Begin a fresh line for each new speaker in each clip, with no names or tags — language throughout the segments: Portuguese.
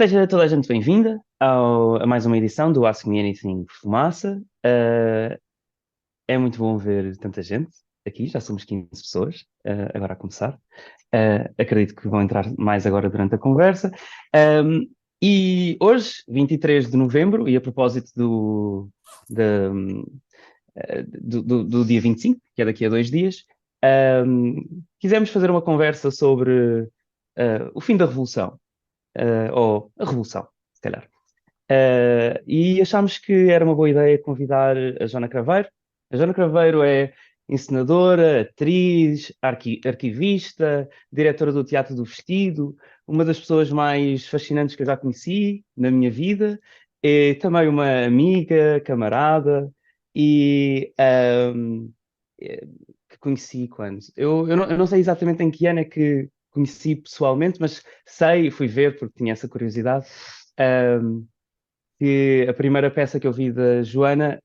Seja toda a gente bem-vinda a mais uma edição do Ask Me Anything Fumaça. É muito bom ver tanta gente aqui, já somos 15 pessoas, agora a começar. Acredito que vão entrar mais agora durante a conversa. Um, e hoje, 23 de novembro, e a propósito da- do dia 25, que é daqui a 2 dias, quisemos fazer uma conversa sobre o fim da Revolução, ou a Revolução, se calhar. E achámos que era uma boa ideia convidar a Joana Craveiro. A Joana Craveiro é encenadora, atriz, arquivista, diretora do Teatro do Vestido, uma das pessoas mais fascinantes que eu já conheci na minha vida, é também uma amiga, camarada, e que conheci quando? Eu não sei exatamente em que ano é que conheci pessoalmente, mas sei, fui ver porque tinha essa curiosidade. ahm, que a primeira peça que eu vi da Joana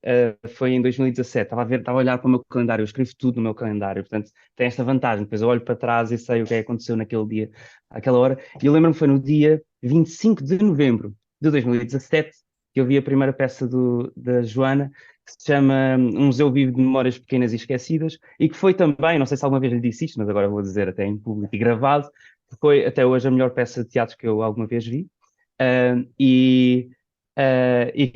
foi em 2017. Estava a olhar para o meu calendário, eu escrevo tudo no meu calendário, portanto tem esta vantagem. Depois eu olho para trás e sei o que é que aconteceu naquele dia, àquela hora. E eu lembro-me que foi no dia 25 de novembro de 2017 que eu vi a primeira peça da Joana, que se chama Um Museu Vivo de Memórias Pequenas e Esquecidas, e que foi também, não sei se alguma vez lhe disse isto, mas agora vou dizer até em público e gravado, que foi até hoje a melhor peça de teatro que eu alguma vez vi. E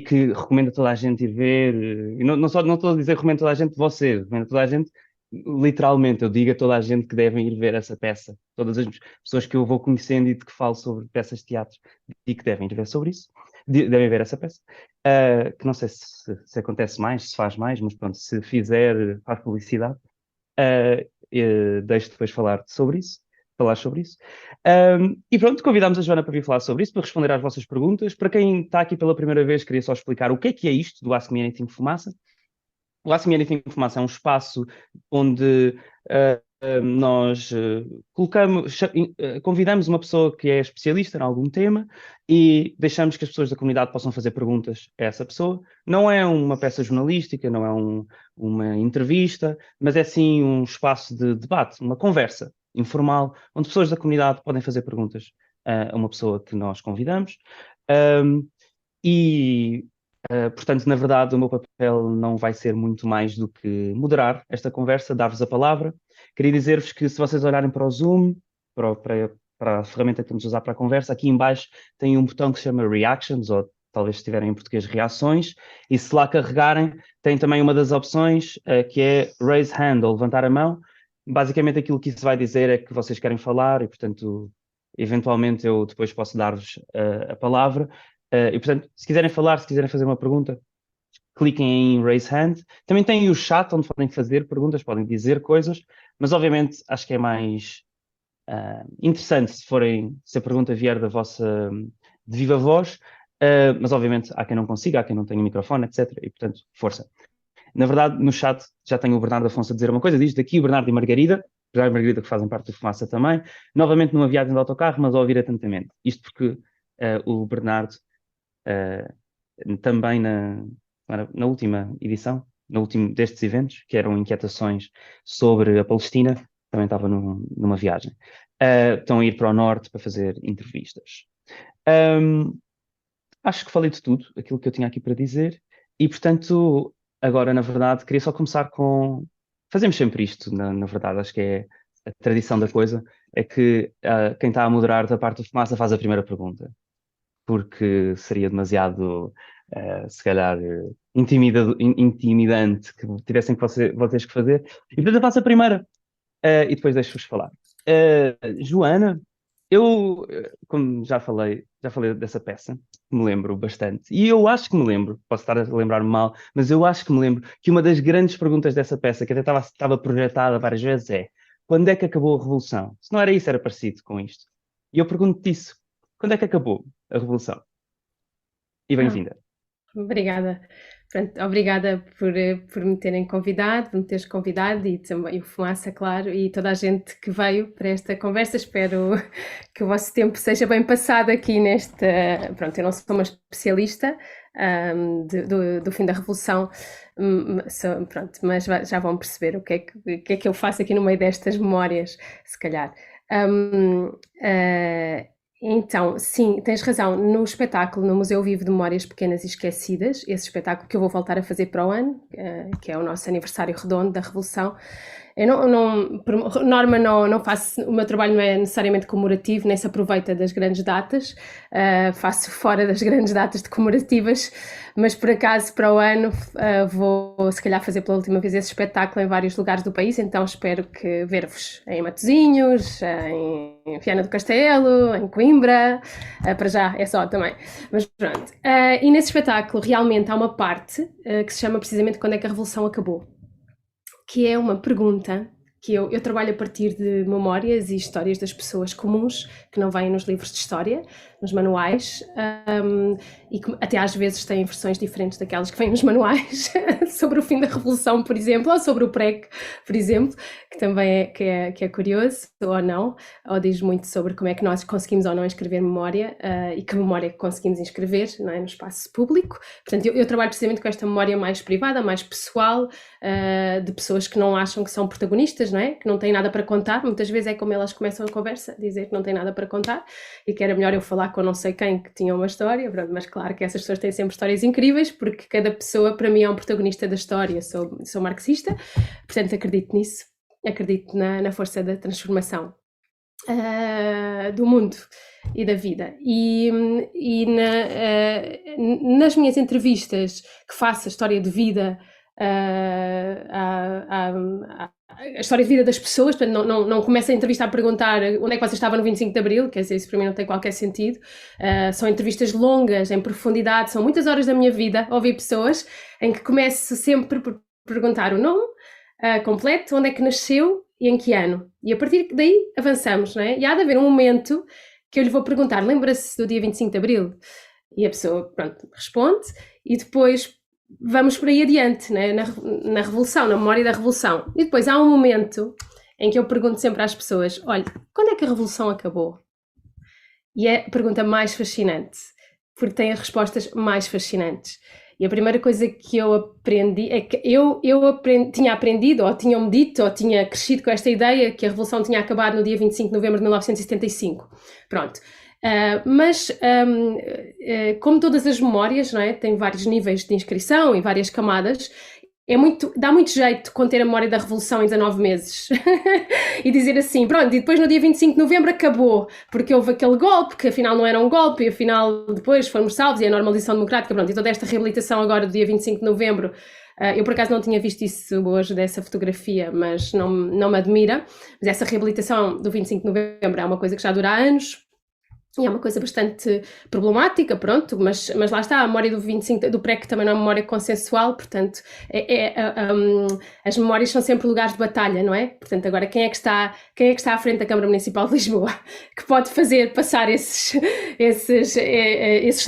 que recomendo a toda a gente ir ver. E não estou a dizer recomendo a toda a gente vocês, recomendo a toda a gente, literalmente, eu digo a toda a gente que devem ir ver essa peça. Todas as pessoas que eu vou conhecendo e de que falo sobre peças de teatro e que devem ir ver sobre isso, devem ver essa peça. Que não sei se acontece mais, se faz mais, mas pronto, se fizer, faz publicidade. Deixo depois falar sobre isso. E pronto, convidámos a Joana para vir falar sobre isso, para responder às vossas perguntas. Para quem está aqui pela primeira vez, queria só explicar o que é isto do Ask Me Anything Fumaça. O Ask Me Anything Fumaça é um espaço onde nós convidamos uma pessoa que é especialista em algum tema e deixamos que as pessoas da comunidade possam fazer perguntas a essa pessoa. Não é uma peça jornalística, não é uma entrevista, mas é sim um espaço de debate, uma conversa informal, onde pessoas da comunidade podem fazer perguntas a uma pessoa que nós convidamos. Um, e Portanto, na verdade, o meu papel não vai ser muito mais do que moderar esta conversa, dar-vos a palavra. Queria dizer-vos que se vocês olharem para o Zoom, para a ferramenta que estamos a usar para a conversa, aqui em baixo tem um botão que se chama Reactions, ou talvez se tiverem em português Reações, e se lá carregarem, tem também uma das opções que é Raise Hand, ou levantar a mão. Basicamente aquilo que isso vai dizer é que vocês querem falar e, portanto, eventualmente eu depois posso dar-vos a palavra. E, portanto, se quiserem falar, se quiserem fazer uma pergunta, cliquem em Raise Hand. Também tem o chat onde podem fazer perguntas, podem dizer coisas, mas obviamente acho que é mais interessante se a pergunta vier de viva voz, mas obviamente há quem não consiga, há quem não tenha microfone, etc. E, portanto, força. Na verdade, no chat já tenho o Bernardo Afonso a dizer uma coisa, diz daqui o Bernardo e Margarida, Bernardo e Margarida que fazem parte do Fumaça também, novamente numa viagem de autocarro, mas a ouvir atentamente. Isto porque o Bernardo também na última edição, no último destes eventos, que eram inquietações sobre a Palestina, também estava numa viagem. Estão a ir para o norte para fazer entrevistas. Um, Acho que falei de tudo, aquilo que eu tinha aqui para dizer, e portanto, agora, na verdade, queria só começar com. Fazemos sempre isto, na verdade, acho que é a tradição da coisa, é que quem está a moderar da parte do Fumaça faz a primeira pergunta porque seria demasiado, se calhar, intimidante que tivessem vocês que fazer. E portanto eu faço a primeira, e depois deixo-vos falar. Joana, eu, como já falei dessa peça, me lembro bastante. E eu acho que me lembro, posso estar a lembrar-me mal, mas eu acho que me lembro que uma das grandes perguntas dessa peça, que até estava projetada várias vezes, é: quando é que acabou a Revolução? Se não era isso, era parecido com isto. E eu pergunto-te isso: quando é que acabou a Revolução? E
Ah,
bem-vinda.
obrigada. Pronto, obrigada por me terem convidado, por me teres convidado e também o Fumaça, claro, e toda a gente que veio para esta conversa. Espero que o vosso tempo seja bem passado aqui neste. Pronto, eu não sou uma especialista do fim da Revolução, pronto, mas já vão perceber o que é que eu faço aqui no meio destas memórias, se calhar. Um, uh, Então, sim, tens razão. No espetáculo, no Museu Vivo de Memórias Pequenas e Esquecidas, esse espetáculo que eu vou voltar a fazer para o ano, que é o nosso aniversário redondo da Revolução, eu por norma não faço, o meu trabalho não é necessariamente comemorativo, nem se aproveita das grandes datas, faço fora das grandes datas comemorativas, mas por acaso para o ano vou se calhar fazer pela última vez esse espetáculo em vários lugares do país, então espero que ver-vos em Matosinhos, em Viana do Castelo, em Coimbra, para já é só também, mas pronto. E nesse espetáculo realmente há uma parte que se chama precisamente Quando é que a Revolução Acabou? Que é uma pergunta que eu trabalho a partir de memórias e histórias das pessoas comuns que não vêm nos livros de história, nos manuais, e que até às vezes têm versões diferentes daquelas que vêm nos manuais, sobre o fim da Revolução, por exemplo, ou sobre o PREC, por exemplo, que também é curioso, ou não, ou diz muito sobre como é que nós conseguimos ou não escrever memória, e que memória conseguimos inscrever, não é, no espaço público. Portanto, eu trabalho precisamente com esta memória mais privada, mais pessoal, de pessoas que não acham que são protagonistas, não é? Que não têm nada para contar. Muitas vezes é como elas começam a conversa, dizer que não têm nada para contar e que era melhor eu falar com não sei quem que tinha uma história. Pronto, mas claro que essas pessoas têm sempre histórias incríveis, porque cada pessoa para mim é um protagonista da história. Sou marxista, portanto acredito nisso, acredito na força da transformação do mundo e da vida. E nas minhas entrevistas que faço a história de vida, a história de vida das pessoas, portanto não começo a entrevista a perguntar onde é que você estava no 25 de Abril, quer dizer, isso para mim não tem qualquer sentido. São entrevistas longas, em profundidade, são muitas horas da minha vida a ouvir pessoas, em que começo sempre por perguntar o nome completo, onde é que nasceu e em que ano. E a partir daí avançamos, não é? E há de haver um momento que eu lhe vou perguntar, lembra-se do dia 25 de Abril? E a pessoa, pronto, responde, e depois vamos por aí adiante, né? na Revolução, na memória da Revolução. E depois há um momento em que eu pergunto sempre às pessoas, olha, quando é que a Revolução acabou? E é a pergunta mais fascinante, porque tem as respostas mais fascinantes. E a primeira coisa que eu aprendi é que eu tinha aprendido, ou tinham-me dito, ou tinha crescido com esta ideia que a Revolução tinha acabado no dia 25 de novembro de 1975. Pronto. Mas como todas as memórias, não é? Tem vários níveis de inscrição e várias camadas, dá muito jeito de conter a memória da Revolução em 19 meses e dizer assim, pronto, e depois no dia 25 de novembro acabou, porque houve aquele golpe, que afinal não era um golpe, e afinal depois fomos salvos, e a normalização democrática, pronto, e toda esta reabilitação agora do dia 25 de novembro, eu por acaso não tinha visto isso hoje, dessa fotografia, mas não me admira, mas essa reabilitação do 25 de novembro é uma coisa que já dura há anos, e é uma coisa bastante problemática, pronto, mas lá está, a memória do 25 do PREC também não é uma memória consensual, portanto, as memórias são sempre lugares de batalha, não é? Portanto, agora quem é que está à frente da Câmara Municipal de Lisboa, que pode fazer passar esses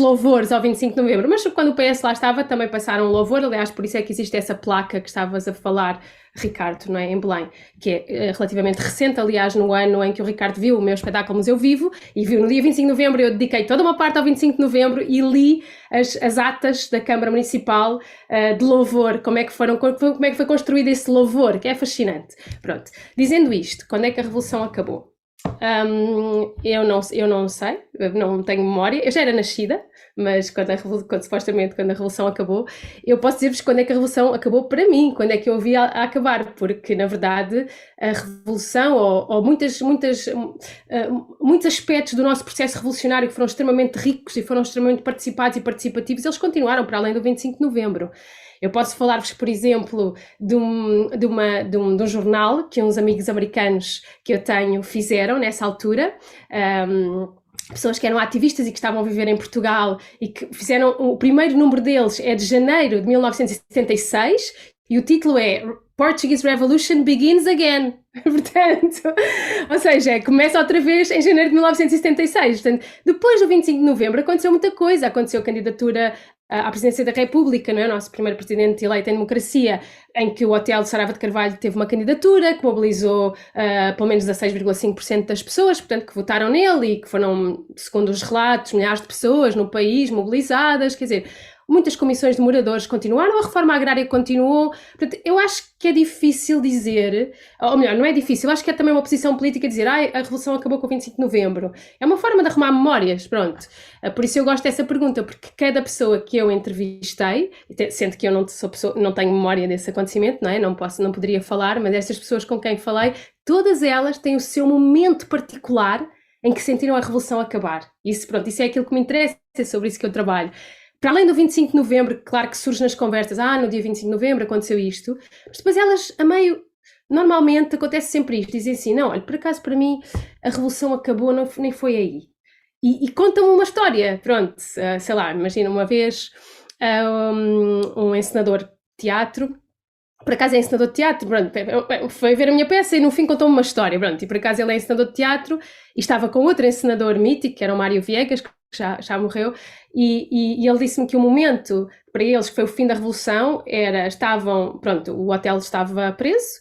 louvores ao 25 de novembro? Mas quando o PS lá estava, também passaram um louvor, aliás, por isso é que existe essa placa que estavas a falar, Ricardo, não é? Em Belém, que é relativamente recente, aliás, no ano em que o Ricardo viu o meu espetáculo Museu Vivo, e viu no dia 25 de novembro, eu dediquei toda uma parte ao 25 de novembro e li as atas da Câmara Municipal de louvor, como é que foi construído esse louvor, que é fascinante. Pronto, dizendo isto, quando é que a Revolução acabou? Eu não sei, eu não tenho memória, eu já era nascida, mas supostamente quando a Revolução acabou, eu posso dizer-vos quando é que a Revolução acabou para mim, quando é que eu vi a acabar, porque na verdade a Revolução ou muitos aspectos do nosso processo revolucionário que foram extremamente ricos e foram extremamente participados e participativos, eles continuaram para além do 25 de novembro. Eu posso falar-vos, por exemplo, de um jornal que uns amigos americanos que eu tenho fizeram nessa altura, pessoas que eram ativistas e que estavam a viver em Portugal e que fizeram, o primeiro número deles é de janeiro de 1976 e o título é Portuguese Revolution Begins Again. Portanto, ou seja, começa outra vez em janeiro de 1976. Portanto, depois do 25 de novembro aconteceu muita coisa. Aconteceu a candidatura à presidência da República, não é? O nosso primeiro presidente eleito em democracia, em que o Hotel de Sarava de Carvalho teve uma candidatura que mobilizou pelo menos 16,5% das pessoas, portanto, que votaram nele e que foram, segundo os relatos, milhares de pessoas no país mobilizadas, quer dizer, muitas comissões de moradores continuaram, a reforma agrária continuou. Portanto, eu acho que é difícil dizer, ou melhor, não é difícil, eu acho que é também uma posição política dizer a Revolução acabou com o 25 de Novembro. É uma forma de arrumar memórias, pronto. Por isso eu gosto dessa pergunta, porque cada pessoa que eu entrevistei, sendo que eu não tenho memória desse acontecimento, não é? Não poderia falar, mas essas pessoas com quem falei, todas elas têm o seu momento particular em que sentiram a Revolução acabar. Isso é aquilo que me interessa, é sobre isso que eu trabalho. Para além do 25 de Novembro, claro que surge nas conversas, no dia 25 de Novembro aconteceu isto, mas depois elas, a meio, normalmente acontece sempre isto, dizem assim, não, olha, por acaso para mim a Revolução acabou, nem foi aí. E contam-me uma história, pronto, sei lá, imagina uma vez um encenador de teatro, por acaso é encenador de teatro, pronto, foi ver a minha peça e no fim contou-me uma história, pronto, e por acaso ele é encenador de teatro e estava com outro encenador mítico, que era o Mário Viegas, que já morreu, e ele disse-me que o momento para eles, que foi o fim da Revolução, o hotel estava preso,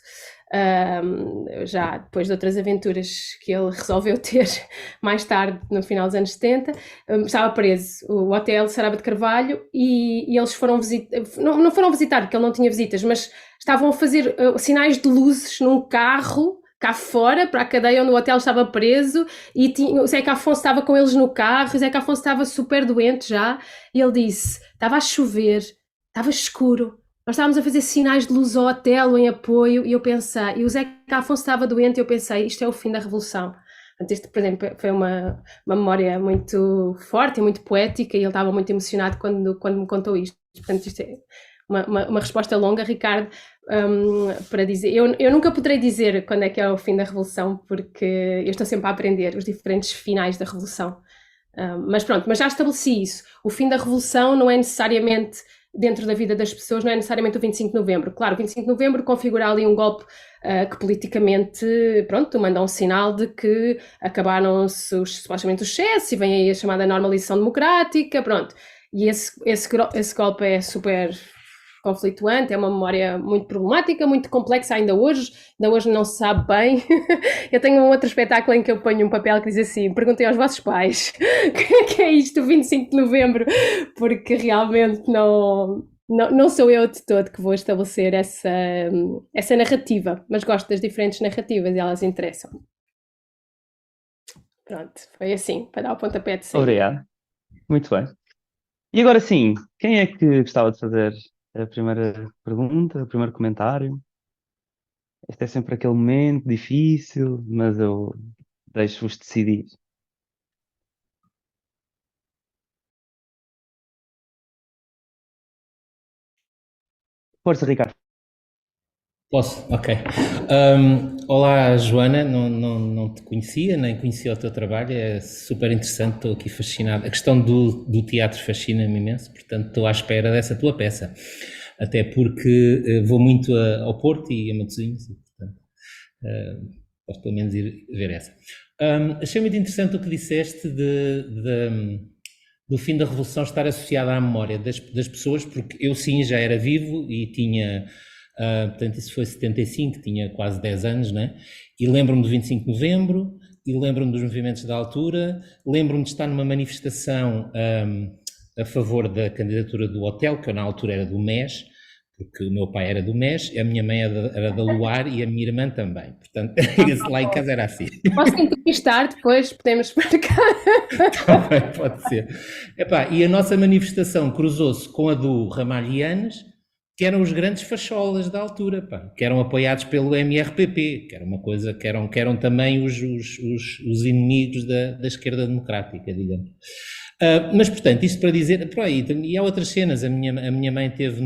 já depois de outras aventuras que ele resolveu ter mais tarde, no final dos anos 70, estava preso o hotel Saraba de Carvalho e eles foram visitar, não foram visitar porque ele não tinha visitas, mas estavam a fazer sinais de luzes num carro cá fora, para a cadeia onde o hotel estava preso, e o Zeca Afonso estava com eles no carro, e o Zeca Afonso estava super doente já, e ele disse, estava a chover, estava escuro, nós estávamos a fazer sinais de luz ao hotel em apoio, e eu pensei, e o Zeca Afonso estava doente, e eu pensei, isto é o fim da Revolução. Portanto, isto, por exemplo, foi uma memória muito forte e muito poética, e ele estava muito emocionado quando me contou isto. Portanto, isto é uma resposta longa, Ricardo, para dizer, eu nunca poderei dizer quando é que é o fim da Revolução, porque eu estou sempre a aprender os diferentes finais da Revolução, mas pronto, mas já estabeleci isso, o fim da Revolução não é necessariamente dentro da vida das pessoas, não é necessariamente o 25 de Novembro, claro, o 25 de Novembro configura ali um golpe que politicamente, pronto, manda um sinal de que acabaram-se supostamente os excessos e vem aí a chamada normalização democrática, pronto, e esse golpe é super conflituante, é uma memória muito problemática, muito complexa ainda hoje não se sabe bem. Eu tenho um outro espetáculo em que eu ponho um papel que diz assim, perguntem aos vossos pais o que é isto, 25 de Novembro, porque realmente não sou eu de todo que vou estabelecer essa narrativa, mas gosto das diferentes narrativas e elas interessam. Pronto, foi assim, para dar o pontapé de saída.
Obrigado. Muito bem. E agora sim, quem é que gostava de fazer a primeira pergunta, o primeiro comentário? Este é sempre aquele momento difícil, mas eu deixo-vos decidir. Força, Ricardo.
Posso? Ok. Olá, Joana, não te conhecia, nem conhecia o teu trabalho, é super interessante, estou aqui fascinado. A questão do teatro fascina-me imenso, portanto estou à espera dessa tua peça, até porque vou muito ao Porto e a Matosinhos, e, portanto posso pelo menos ir ver essa. Achei muito interessante o que disseste do fim da Revolução estar associado à memória das pessoas, porque eu sim já era vivo e tinha... portanto, isso foi 75, tinha quase 10 anos, né? E lembro-me do 25 de Novembro, e lembro-me dos movimentos da altura, lembro-me de estar numa manifestação a favor da candidatura do hotel, que eu na altura era do MES, porque o meu pai era do MES, a minha mãe era da Luar e a minha irmã também. Portanto, lá em casa era assim.
Posso entrevistar depois, podemos marcar.
Também pode ser. E a nossa manifestação cruzou-se com a do Ramalhianes, que eram os grandes facholas da altura, que eram apoiados pelo MRPP, que era uma coisa, que eram também os inimigos da esquerda democrática, digamos. Mas, portanto, isto para dizer, e há outras cenas, a minha mãe esteve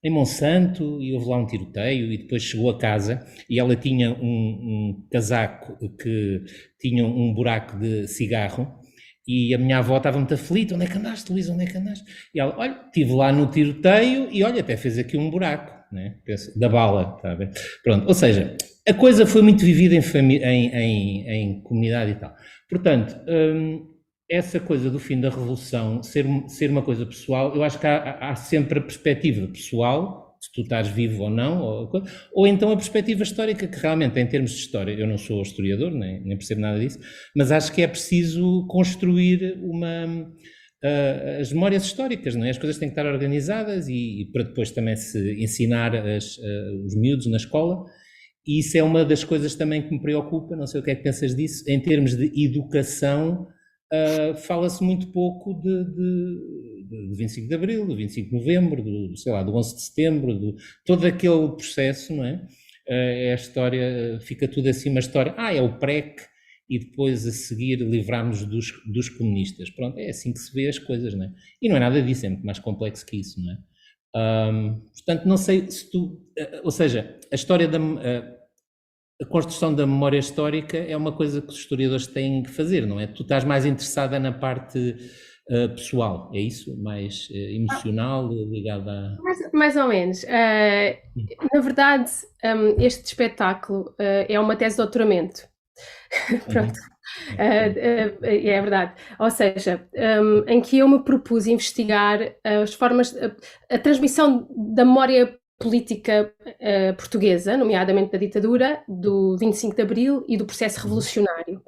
em Monsanto e houve lá um tiroteio e depois chegou a casa e ela tinha um casaco que tinha um buraco de cigarro. E a minha avó estava muito aflita, onde é que andaste, Luís, onde é que andaste? E ela, olha, estive lá no tiroteio e olha, até fez aqui um buraco, né? Da bala, está a ver? Pronto, ou seja, a coisa foi muito vivida em comunidade e tal. Portanto, essa coisa do fim da Revolução ser uma coisa pessoal, eu acho que há sempre a perspectiva pessoal, se tu estás vivo ou não, ou então a perspectiva histórica, que realmente, em termos de história, eu não sou historiador, nem percebo nada disso, mas acho que é preciso construir as memórias históricas, não é? As coisas têm que estar organizadas e para depois também se ensinar os miúdos na escola. E isso é uma das coisas também que me preocupa, não sei o que é que pensas disso, em termos de educação, fala-se muito pouco do 25 de Abril, do 25 de Novembro, sei lá, do 11 de Setembro, todo aquele processo, não é? A história, fica tudo assim, uma história, é o PREC, e depois a seguir livrarmos dos comunistas. Pronto, é assim que se vê as coisas, não é? E não é nada disso, é muito mais complexo que isso, não é? Portanto, não sei se tu... Ou seja, a história a construção da memória histórica é uma coisa que os historiadores têm que fazer, não é? Tu estás mais interessada na parte pessoal, é isso? Mais emocional, ligada a...
Mais ou menos. Na verdade, este espetáculo é uma tese de doutoramento. Pronto. É verdade. Ou seja, em que eu me propus investigar as formas, a transmissão da memória política portuguesa, nomeadamente da ditadura, do 25 de Abril e do processo revolucionário.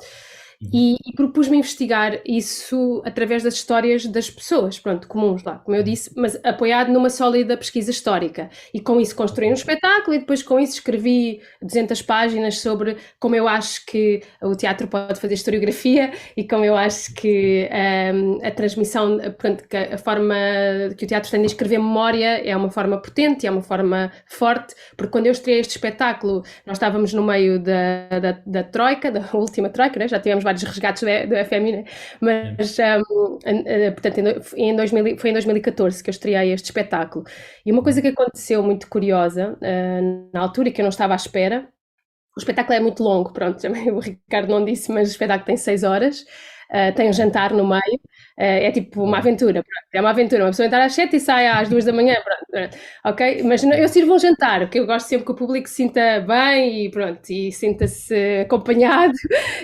E propus-me investigar isso através das histórias das pessoas, pronto, comuns lá, como eu disse, mas apoiado numa sólida pesquisa histórica. E com isso construí um espetáculo e depois com isso escrevi 200 páginas sobre como eu acho que o teatro pode fazer historiografia e como eu acho que a transmissão, portanto, que a forma que o teatro tem de escrever memória é uma forma potente, é uma forma forte, porque quando eu estreiei este espetáculo, nós estávamos no meio da Troika, da última Troika, né? Já tivemos vários resgates do FMI, né? Mas, portanto, foi em 2014 que eu estreiei este espetáculo. E uma coisa que aconteceu muito curiosa na altura e que eu não estava à espera, o espetáculo é muito longo, pronto, também o Ricardo não disse, mas o espetáculo tem 6 horas, tem um jantar no meio, é tipo uma aventura, pronto, é uma aventura, uma pessoa entra às 7 e sai às 2 da manhã, pronto, ok? Mas eu sirvo um jantar, porque eu gosto sempre que o público se sinta bem e pronto, e sinta-se acompanhado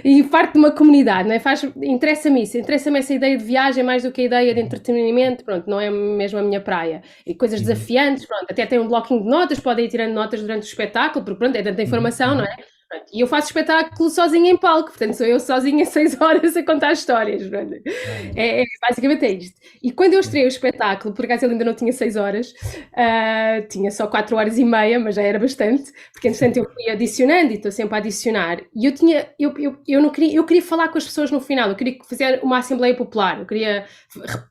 e parte de uma comunidade, não é? Interessa-me isso, interessa-me essa ideia de viagem mais do que a ideia de entretenimento, pronto, não é mesmo a minha praia. E coisas desafiantes, pronto, até tem um blocking de notas, podem ir tirando notas durante o espetáculo, porque pronto, é tanta informação, não é? E eu faço espetáculo sozinha em palco, portanto sou eu sozinha 6 horas a contar histórias. Basicamente é isto. E quando eu estreiei o espetáculo, por acaso ele ainda não tinha 6 horas, tinha só 4 horas e meia, mas já era bastante, porque entretanto eu fui adicionando e estou sempre a adicionar. E eu queria falar com as pessoas no final, eu queria fazer uma assembleia popular, eu queria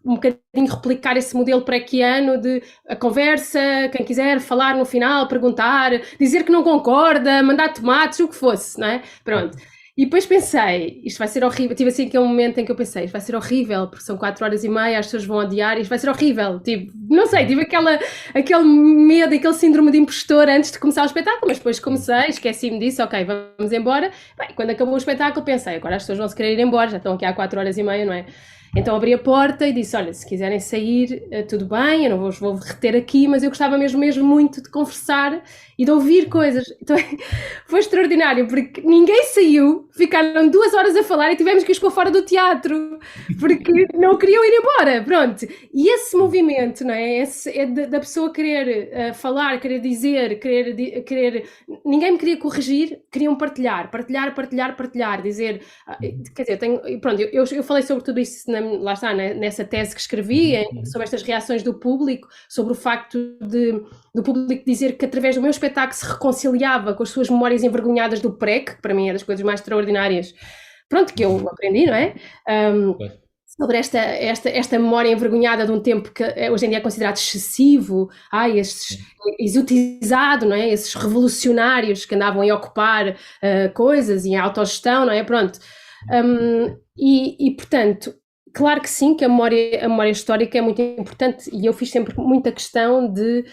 um bocadinho replicar esse modelo prequiano de a conversa, quem quiser falar no final, perguntar, dizer que não concorda, mandar tomates, o que fosse, não é? Pronto. E depois pensei, isto vai ser horrível, tive assim aquele momento em que eu pensei, isto vai ser horrível, porque são 4 horas e meia, as pessoas vão odiar, isto vai ser horrível, tipo, não sei, tive aquele medo, aquele síndrome de impostor antes de começar o espetáculo, mas depois comecei, esqueci-me disso, ok, vamos embora. Bem, quando acabou o espetáculo pensei, agora as pessoas vão se querer ir embora, já estão aqui há 4 horas e meia, não é? Então abri a porta e disse, olha, se quiserem sair, tudo bem, eu não vos vou reter aqui, mas eu gostava mesmo muito de conversar e de ouvir coisas. Então foi extraordinário, porque ninguém saiu, ficaram 2 horas a falar e tivemos que os pôr fora do teatro, porque não queriam ir embora, pronto. E esse movimento, não é? Da pessoa querer falar, querer dizer, querer... Ninguém me queria corrigir, queriam partilhar, dizer... Quer dizer, pronto, eu falei sobre tudo isso lá está, nessa tese que escrevi, sobre estas reações do público, sobre o facto do público dizer que através do meu espetáculo se reconciliava com as suas memórias envergonhadas do PREC, que para mim é das coisas mais extraordinárias, pronto, que eu aprendi, não é? Sobre esta memória envergonhada de um tempo que hoje em dia é considerado excessivo, exotizado, não é? Esses revolucionários que andavam a ocupar coisas e a autogestão, não é? Pronto. Portanto, claro que sim, que a memória histórica é muito importante e eu fiz sempre muita questão de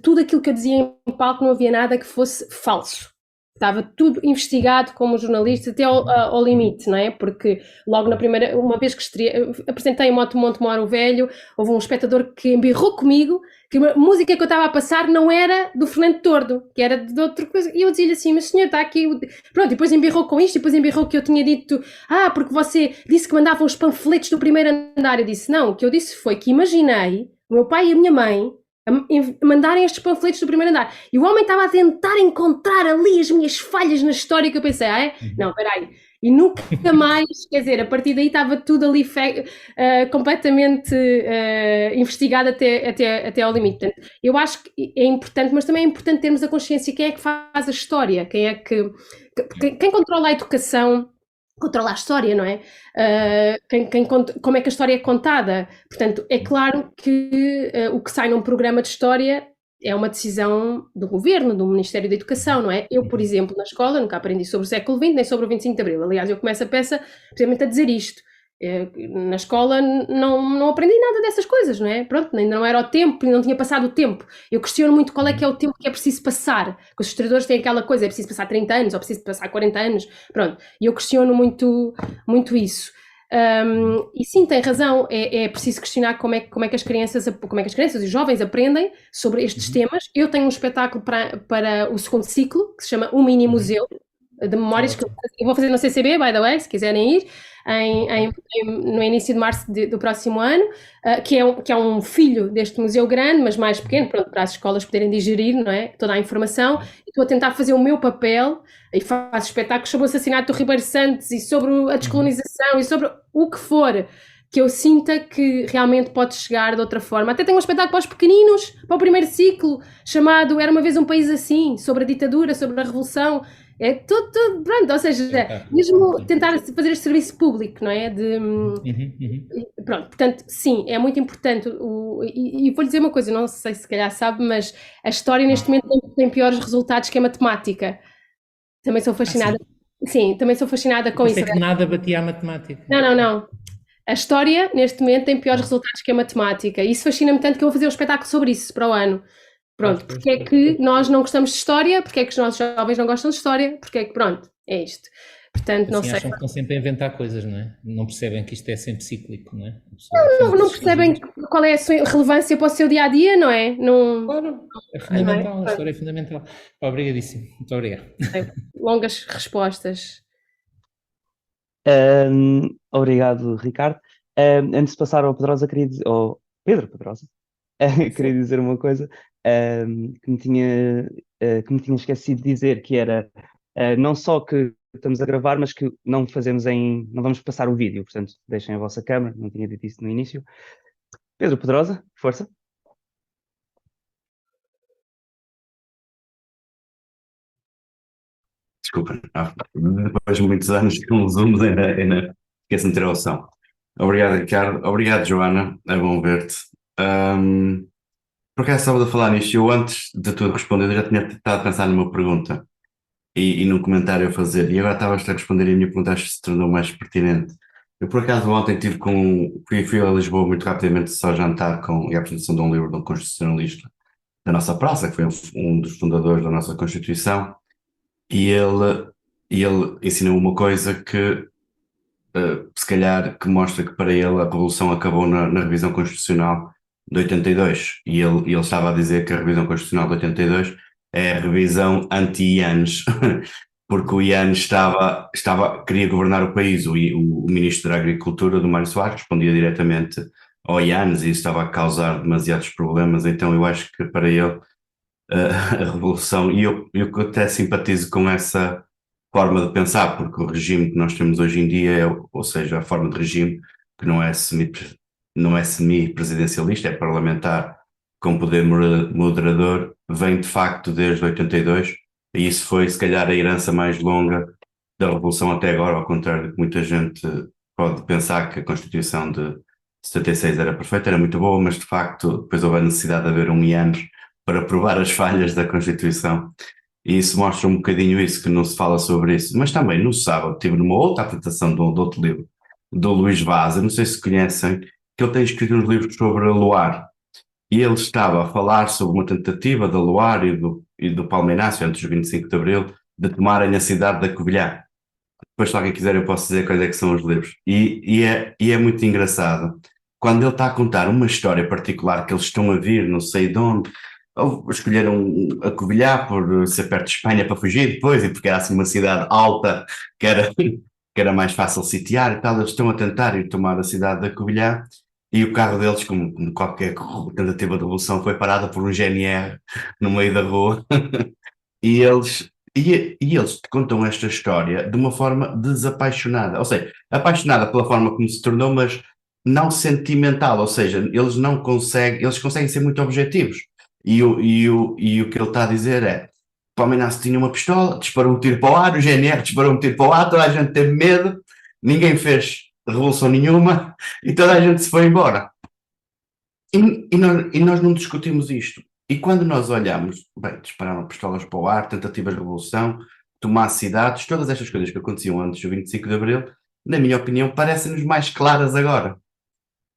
tudo aquilo que eu dizia em palco, não havia nada que fosse falso. Estava tudo investigado como jornalista até ao limite, não é? Porque logo na primeira, uma vez que apresentei o Moto Montemor o Velho, houve um espectador que embirrou comigo que a música que eu estava a passar não era do Fernando Tordo, que era de outra coisa. E eu dizia-lhe assim, mas senhor, está aqui... Pronto, e depois embirrou com isto, e depois embirrou que eu tinha dito, porque você disse que mandavam os panfletos do primeiro andar. Eu disse, não, o que eu disse foi que imaginei o meu pai e a minha mãe a mandarem estes panfletos do primeiro andar. E o homem estava a tentar encontrar ali as minhas falhas na história, que eu pensei, não, espera aí. E nunca mais, quer dizer, a partir daí estava tudo ali completamente investigado até ao limite. Portanto, eu acho que é importante, mas também é importante termos a consciência quem é que faz a história, quem controla a educação, controla a história, não é? Como é que a história é contada. Portanto, é claro que o que sai num programa de história é uma decisão do governo, do Ministério da Educação, não é? Eu, por exemplo, na escola nunca aprendi sobre o século XX nem sobre o 25 de Abril. Aliás, eu começo a peça precisamente a dizer isto. Na escola não aprendi nada dessas coisas, não é? Pronto, ainda não era o tempo, ainda não tinha passado o tempo. Eu questiono muito qual é que é o tempo que é preciso passar, porque os historiadores têm aquela coisa, é preciso passar 30 anos, ou preciso passar 40 anos, pronto. E eu questiono muito isso. E sim, tem razão, é preciso questionar como é que as crianças e os jovens aprendem sobre estes temas. Eu tenho um espetáculo para o segundo ciclo, que se chama O Mini Museu de Memórias, que eu vou fazer no CCB, by the way, se quiserem ir, no início de março do próximo ano, que é um filho deste museu grande, mas mais pequeno, pronto, para as escolas poderem digerir, não é, toda a informação. Estou a tentar fazer o meu papel e faço espetáculos sobre o assassinato do Ribeiro Santos e sobre a descolonização e sobre o que for que eu sinta que realmente pode chegar de outra forma. Até tenho um espetáculo para os pequeninos, para o primeiro ciclo, chamado Era uma Vez um País Assim, sobre a ditadura, sobre a revolução. É tudo, pronto, ou seja, mesmo tentar fazer este serviço público, não é? Pronto, portanto, sim, é muito importante. E vou-lhe dizer uma coisa, não sei se calhar sabe, mas a história neste momento tem piores resultados que a matemática. Também sou fascinada. Sim, também sou fascinada com isso.
Não sei que nada batia a matemática.
Não. A história, neste momento, tem piores resultados que a matemática. E isso fascina-me tanto que eu vou fazer um espetáculo sobre isso para o ano. Pronto, porque é que nós não gostamos de história, porque é que os nossos jovens não gostam de história, porque é que, pronto, é isto. Portanto,
assim,
não sei.
Acham que estão sempre a inventar coisas, não é? Não percebem que isto é sempre cíclico, não é?
Não percebem qual é a sua relevância para o seu dia-a-dia, não é?
Claro, é fundamental, a história é fundamental. Obrigadíssimo, muito obrigado.
Longas respostas.
Obrigado, Ricardo. Antes de passar ao Pedrosa, ao Pedro Pedrosa, queria dizer uma coisa que me tinha esquecido de dizer, que era não só que estamos a gravar, mas que não vamos passar o vídeo, portanto, deixem a vossa câmera, não tinha dito isso no início. Pedro Pedrosa, força.
Desculpa, depois de muitos anos com os Zooms ainda esqueço-me de ter a opção. Obrigado, Ricardo. Obrigado, Joana. É bom ver-te. Por acaso estava a falar nisto, eu antes de tu responder, eu já tinha estado a pensar numa pergunta e num comentário a fazer, e agora estavas a responder e a minha pergunta acho que se tornou mais pertinente. Eu por acaso ontem fui a Lisboa muito rapidamente só jantar com a apresentação de um livro de um constitucionalista da nossa praça, que foi um dos fundadores da nossa Constituição, e ele ensinou uma coisa que se calhar que mostra que para ele a revolução acabou na revisão constitucional de 82, e ele estava a dizer que a revisão constitucional de 82 é a revisão anti-Ianes, porque o Ianes queria governar o país, o ministro da Agricultura, do Mário Soares, respondia diretamente ao Ianes e isso estava a causar demasiados problemas, então eu acho que para ele a revolução, e eu até simpatizo com essa forma de pensar, porque o regime que nós temos hoje em dia, ou seja, a forma de regime que não é semi-presidencialista, é parlamentar com poder moderador, vem de facto desde 82, e isso foi se calhar a herança mais longa da Revolução até agora, ao contrário de que muita gente pode pensar que a Constituição de 76 era perfeita, era muito boa, mas de facto depois houve a necessidade de haver 1 ano para provar as falhas da Constituição. E isso mostra um bocadinho isso, que não se fala sobre isso. Mas também, no sábado, estive numa outra apresentação de outro livro, do Luís Vaz, não sei se conhecem, que ele tem escrito uns livros sobre a Luar. E ele estava a falar sobre uma tentativa da Luar e do Palmeirácio, antes do 25 de Abril, de tomarem a cidade da Covilhã. Depois, se alguém quiser, eu posso dizer quais é que são os livros. E é muito engraçado. Quando ele está a contar uma história particular que eles estão a vir, não sei de onde, ou escolheram a Covilhã por ser perto de Espanha para fugir depois, e porque era assim uma cidade alta que era mais fácil sitiar e tal, eles estão a tentar ir tomar a cidade da Covilhã, e o carro deles, como qualquer tentativa de revolução, foi parada por um GNR no meio da rua. E eles te contam esta história de uma forma desapaixonada, ou seja, apaixonada pela forma como se tornou, mas não sentimental, ou seja, eles conseguem ser muito objetivos. E o que ele está a dizer é: Palmeiras tinha uma pistola, disparou um tiro para o ar, o GNR disparou um tiro para o ar, toda a gente teve medo, ninguém fez revolução nenhuma e toda a gente se foi embora. E nós não discutimos isto. E quando nós olhamos, bem, dispararam pistolas para o ar, tentativas de revolução, tomar cidades, todas estas coisas que aconteciam antes do 25 de Abril, na minha opinião, parecem-nos mais claras agora.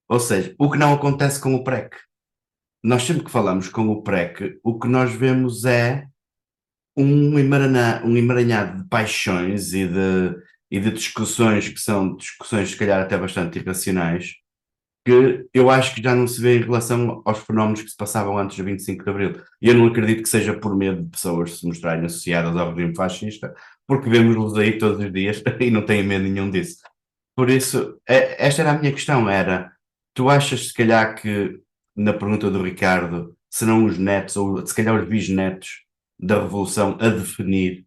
Ou seja, o que não acontece com o PREC. Nós sempre que falamos com o PREC, o que nós vemos é um emaranhado de paixões e de discussões que são discussões, se calhar, até bastante irracionais, que eu acho que já não se vê em relação aos fenómenos que se passavam antes do 25 de Abril. E eu não acredito que seja por medo de pessoas se mostrarem associadas ao regime fascista, porque vemos-los aí todos os dias e não têm medo nenhum disso. Por isso, esta era a minha questão, era, tu achas se calhar que, na pergunta do Ricardo, serão os netos, ou se calhar os bisnetos da Revolução a definir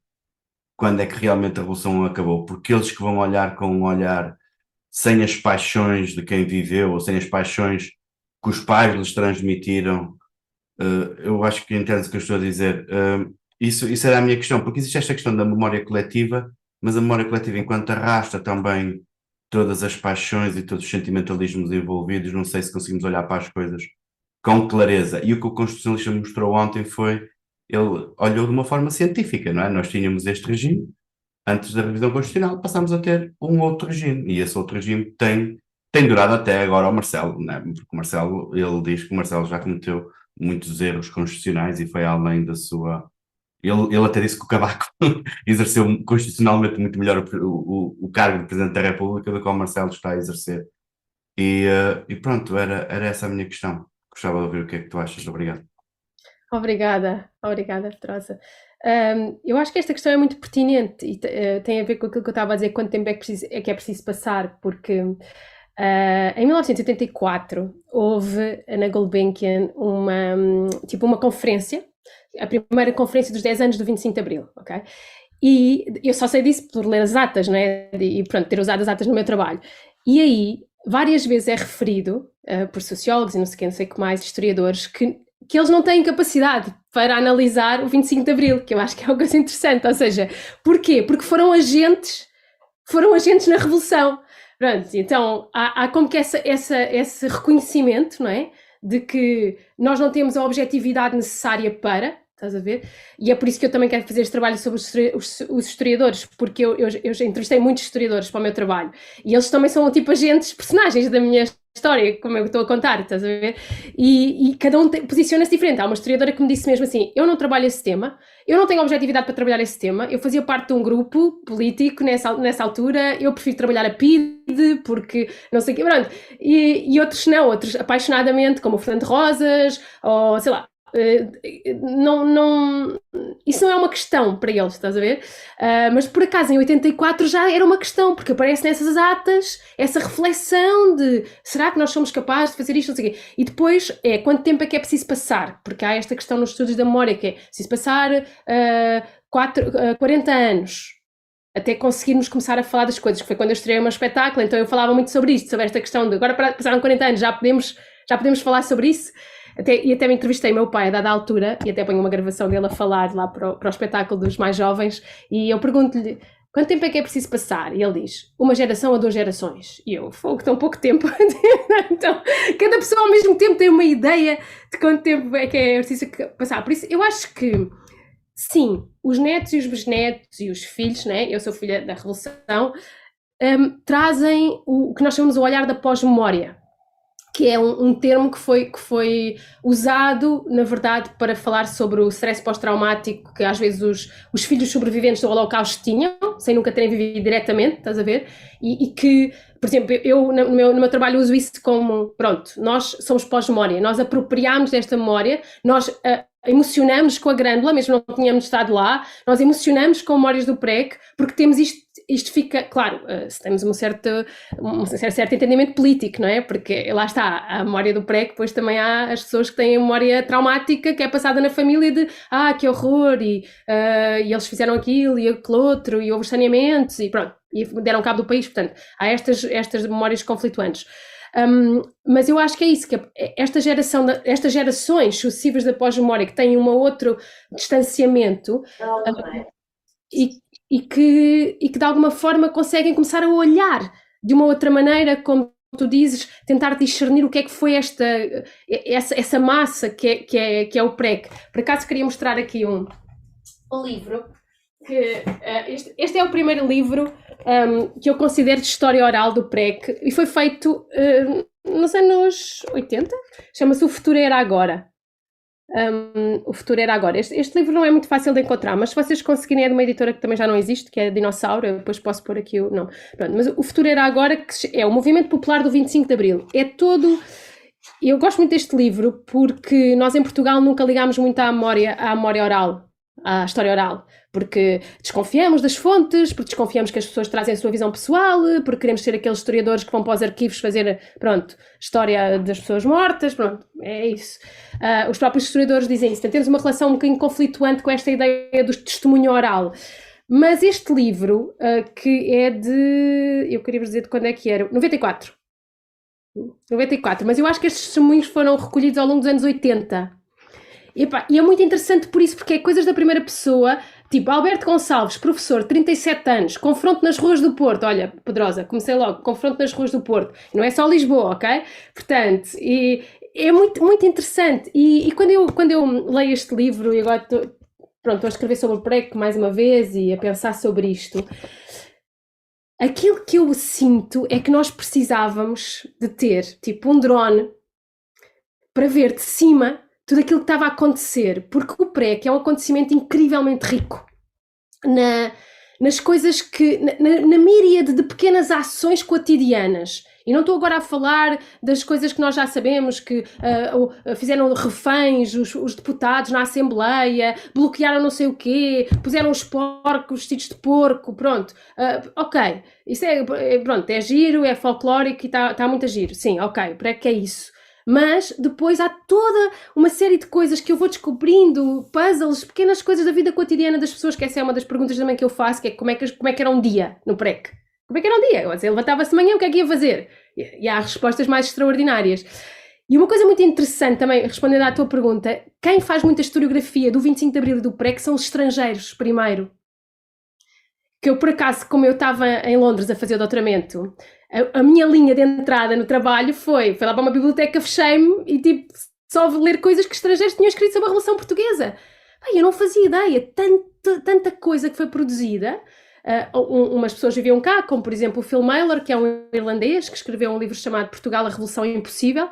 quando é que realmente a Revolução acabou? Porque eles que vão olhar com um olhar sem as paixões de quem viveu, ou sem as paixões que os pais lhes transmitiram. Eu acho que entendes o que eu estou a dizer. Isso era a minha questão, porque existe esta questão da memória coletiva, mas a memória coletiva, enquanto arrasta também todas as paixões e todos os sentimentalismos envolvidos, não sei se conseguimos olhar para as coisas com clareza. E o que o constitucionalista mostrou ontem foi, ele olhou de uma forma científica, não é? Nós tínhamos este regime, antes da revisão constitucional, passámos a ter um outro regime, e esse outro regime tem durado até agora ao Marcelo, não é? Porque o Marcelo, ele diz que o Marcelo já cometeu muitos erros constitucionais e foi além da sua... Ele até disse que o Cavaco exerceu constitucionalmente muito melhor o cargo de Presidente da República do que o Marcelo está a exercer. E pronto, era essa a minha questão. Gostava de ouvir o que é que tu achas. Obrigado.
Obrigada, Pedrosa. Eu acho que esta questão é muito pertinente e tem a ver com aquilo que eu estava a dizer, quanto tempo é que é preciso passar, porque em 1984 houve na Gulbenkian uma conferência, a primeira conferência dos 10 anos do 25 de Abril, ok? E eu só sei disso por ler as atas, não é? E pronto, ter usado as atas no meu trabalho. E aí, várias vezes é referido por sociólogos e não sei o que mais, historiadores, que eles não têm capacidade para analisar o 25 de Abril, que eu acho que é uma coisa interessante. Ou seja, porquê? Porque foram agentes na Revolução. Pronto, então há como que esse reconhecimento, não é? De que nós não temos a objetividade necessária para, estás a ver? E é por isso que eu também quero fazer este trabalho sobre os historiadores, porque eu já entrevistei muitos historiadores para o meu trabalho, e eles também são tipo agentes, personagens da minha história, como eu estou a contar, estás a ver? E cada um posiciona-se diferente. Há uma historiadora que me disse mesmo assim: eu não trabalho esse tema, eu não tenho objetividade para trabalhar esse tema, eu fazia parte de um grupo político nessa altura, eu prefiro trabalhar a PIDE, porque não sei o quê, pronto. E outros não, outros apaixonadamente, como o Fernando Rosas, ou sei lá, isso não é uma questão para eles, estás a ver? Mas por acaso em 84 já era uma questão, porque aparece nessas atas essa reflexão de será que nós somos capazes de fazer isto, não sei o quê. E depois quanto tempo é que é preciso passar, porque há esta questão nos estudos da memória que é preciso passar 40 anos até conseguirmos começar a falar das coisas, que foi quando eu estreiei o meu espetáculo, então eu falava muito sobre isto, sobre esta questão de agora passaram 40 anos, já podemos falar sobre isso. Até me entrevistei meu pai a dada altura, e até ponho uma gravação dele a falar lá para o espetáculo dos mais jovens, e eu pergunto-lhe quanto tempo é que é preciso passar? E ele diz, 1 geração a 2 gerações. E eu, fogo, tão pouco tempo. Então, cada pessoa ao mesmo tempo tem uma ideia de quanto tempo é que é preciso passar. Por isso, eu acho que, sim, os netos e os bisnetos e os filhos, né? Eu sou filha da Revolução, trazem o que nós chamamos o olhar da pós-memória, que é um termo que foi usado, na verdade, para falar sobre o stress pós-traumático que às vezes os filhos sobreviventes do Holocausto tinham, sem nunca terem vivido diretamente, estás a ver? E que, por exemplo, eu no meu trabalho uso isso como, pronto, nós somos pós-memória, nós apropriámos desta memória, nós emocionamos com a Grândola, mesmo não tínhamos estado lá, nós emocionamos com Memórias do PREC, porque temos isto fica, claro, se temos um certo entendimento político, não é? Porque lá está, a memória do PREC, depois também há as pessoas que têm a memória traumática que é passada na família de que horror, e eles fizeram aquilo e aquele outro, e houve saneamentos, e pronto, e deram cabo do país, portanto, há estas memórias conflituantes. Mas eu acho que é isso, que estas gerações sucessivas da pós-memória que têm um outro distanciamento e que de alguma forma conseguem começar a olhar de uma outra maneira, como tu dizes, tentar discernir o que é que foi essa massa que é o PREC. Por acaso queria mostrar aqui um livro, que este é o primeiro livro que eu considero de história oral do PREC, e foi feito nos anos 80, chama-se O Futuro Era Agora. O Futuro Era Agora. Este livro não é muito fácil de encontrar, mas se vocês conseguirem, é de uma editora que também já não existe, que é a Dinossauro, eu depois posso pôr aqui não. Pronto, mas O Futuro Era Agora, que é o movimento popular do 25 de Abril. É todo... Eu gosto muito deste livro porque nós em Portugal nunca ligámos muito à memória oral, à história oral, porque desconfiamos das fontes, porque desconfiamos que as pessoas trazem a sua visão pessoal, porque queremos ser aqueles historiadores que vão para os arquivos fazer, pronto, história das pessoas mortas, pronto, é isso. Os próprios historiadores dizem isso, temos uma relação um bocadinho conflituante com esta ideia do testemunho oral. Mas este livro, que é eu queria vos dizer de quando é que era, 94, mas eu acho que estes testemunhos foram recolhidos ao longo dos anos 80. E é muito interessante por isso, porque é coisas da primeira pessoa, tipo Alberto Gonçalves, professor, 37 anos, confronto nas ruas do Porto. Olha, Pedrosa, comecei logo, confronto nas ruas do Porto. Não é só Lisboa, ok? Portanto, e é muito, muito interessante. E quando eu leio este livro, e agora estou a escrever sobre o PREC mais uma vez e a pensar sobre isto, aquilo que eu sinto é que nós precisávamos de ter, tipo, um drone para ver de cima tudo aquilo que estava a acontecer, porque o PREC é um acontecimento incrivelmente rico nas coisas que, na míriade de pequenas ações cotidianas. E não estou agora a falar das coisas que nós já sabemos, que fizeram reféns os deputados na Assembleia, bloquearam não sei o quê, puseram os porcos vestidos de porco, pronto. Ok, isso é giro, é folclórico e está muito a giro. Sim, ok, PREC é isso. Mas depois há toda uma série de coisas que eu vou descobrindo, puzzles, pequenas coisas da vida cotidiana das pessoas, que essa é uma das perguntas também que eu faço, que é como é que era um dia no PREC? Como é que era um dia? Ele levantava-se de manhã, o que é que ia fazer? E há respostas mais extraordinárias. E uma coisa muito interessante também, respondendo à tua pergunta, quem faz muita historiografia do 25 de Abril e do PREC são os estrangeiros, primeiro. Que eu, por acaso, como eu estava em Londres a fazer o doutoramento, a minha linha de entrada no trabalho foi lá para uma biblioteca, fechei-me e tipo, só ler coisas que estrangeiros tinham escrito sobre a Revolução Portuguesa. Eu não fazia ideia, tanta coisa que foi produzida. Umas pessoas viviam cá, como por exemplo o Phil Mailer, que é um irlandês, que escreveu um livro chamado Portugal, a Revolução Impossível,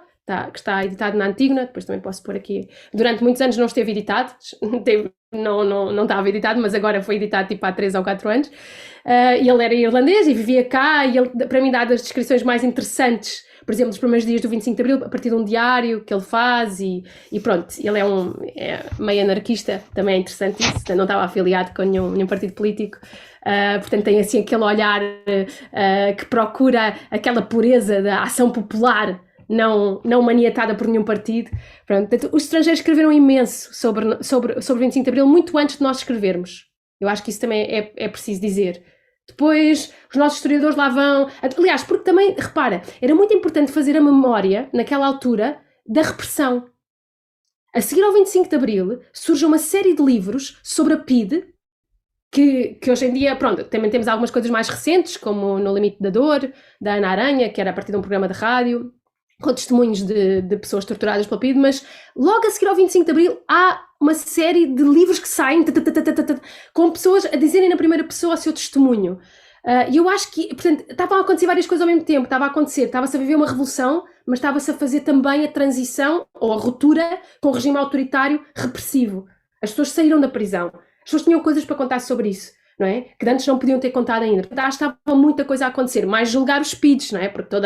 que está editado na Antígona, depois também posso pôr aqui. Durante muitos anos não esteve editado, não estava editado, mas agora foi editado tipo há 3 ou 4 anos. E ele era irlandês e vivia cá, e ele, para mim, dá das descrições mais interessantes, por exemplo, dos primeiros dias do 25 de Abril, a partir de um diário que ele faz, e pronto, ele é meio anarquista, também é interessante isso, não estava afiliado com nenhum partido político, portanto tem assim aquele olhar que procura aquela pureza da ação popular, não maniatada por nenhum partido. Pronto, os estrangeiros escreveram imenso sobre o 25 de Abril, muito antes de nós escrevermos. Eu acho que isso também é preciso dizer. Depois, os nossos historiadores lá vão... Aliás, porque também, repara, era muito importante fazer a memória, naquela altura, da repressão. A seguir ao 25 de Abril, surge uma série de livros sobre a PIDE, que hoje em dia, pronto, também temos algumas coisas mais recentes, como No Limite da Dor, da Ana Aranha, que era a partir de um programa de rádio, com testemunhos de pessoas torturadas pela PIDE, mas logo a seguir ao 25 de Abril há uma série de livros que saem com pessoas a dizerem na primeira pessoa o seu testemunho. E eu acho que, portanto, estavam a acontecer várias coisas ao mesmo tempo, estava-se a viver uma revolução, mas estava-se a fazer também a transição ou a ruptura com o regime autoritário repressivo. As pessoas saíram da prisão, as pessoas tinham coisas para contar sobre isso, não é? Que antes não podiam ter contado ainda. Estava muita coisa a acontecer, mais julgar os PIDs, não é? Porque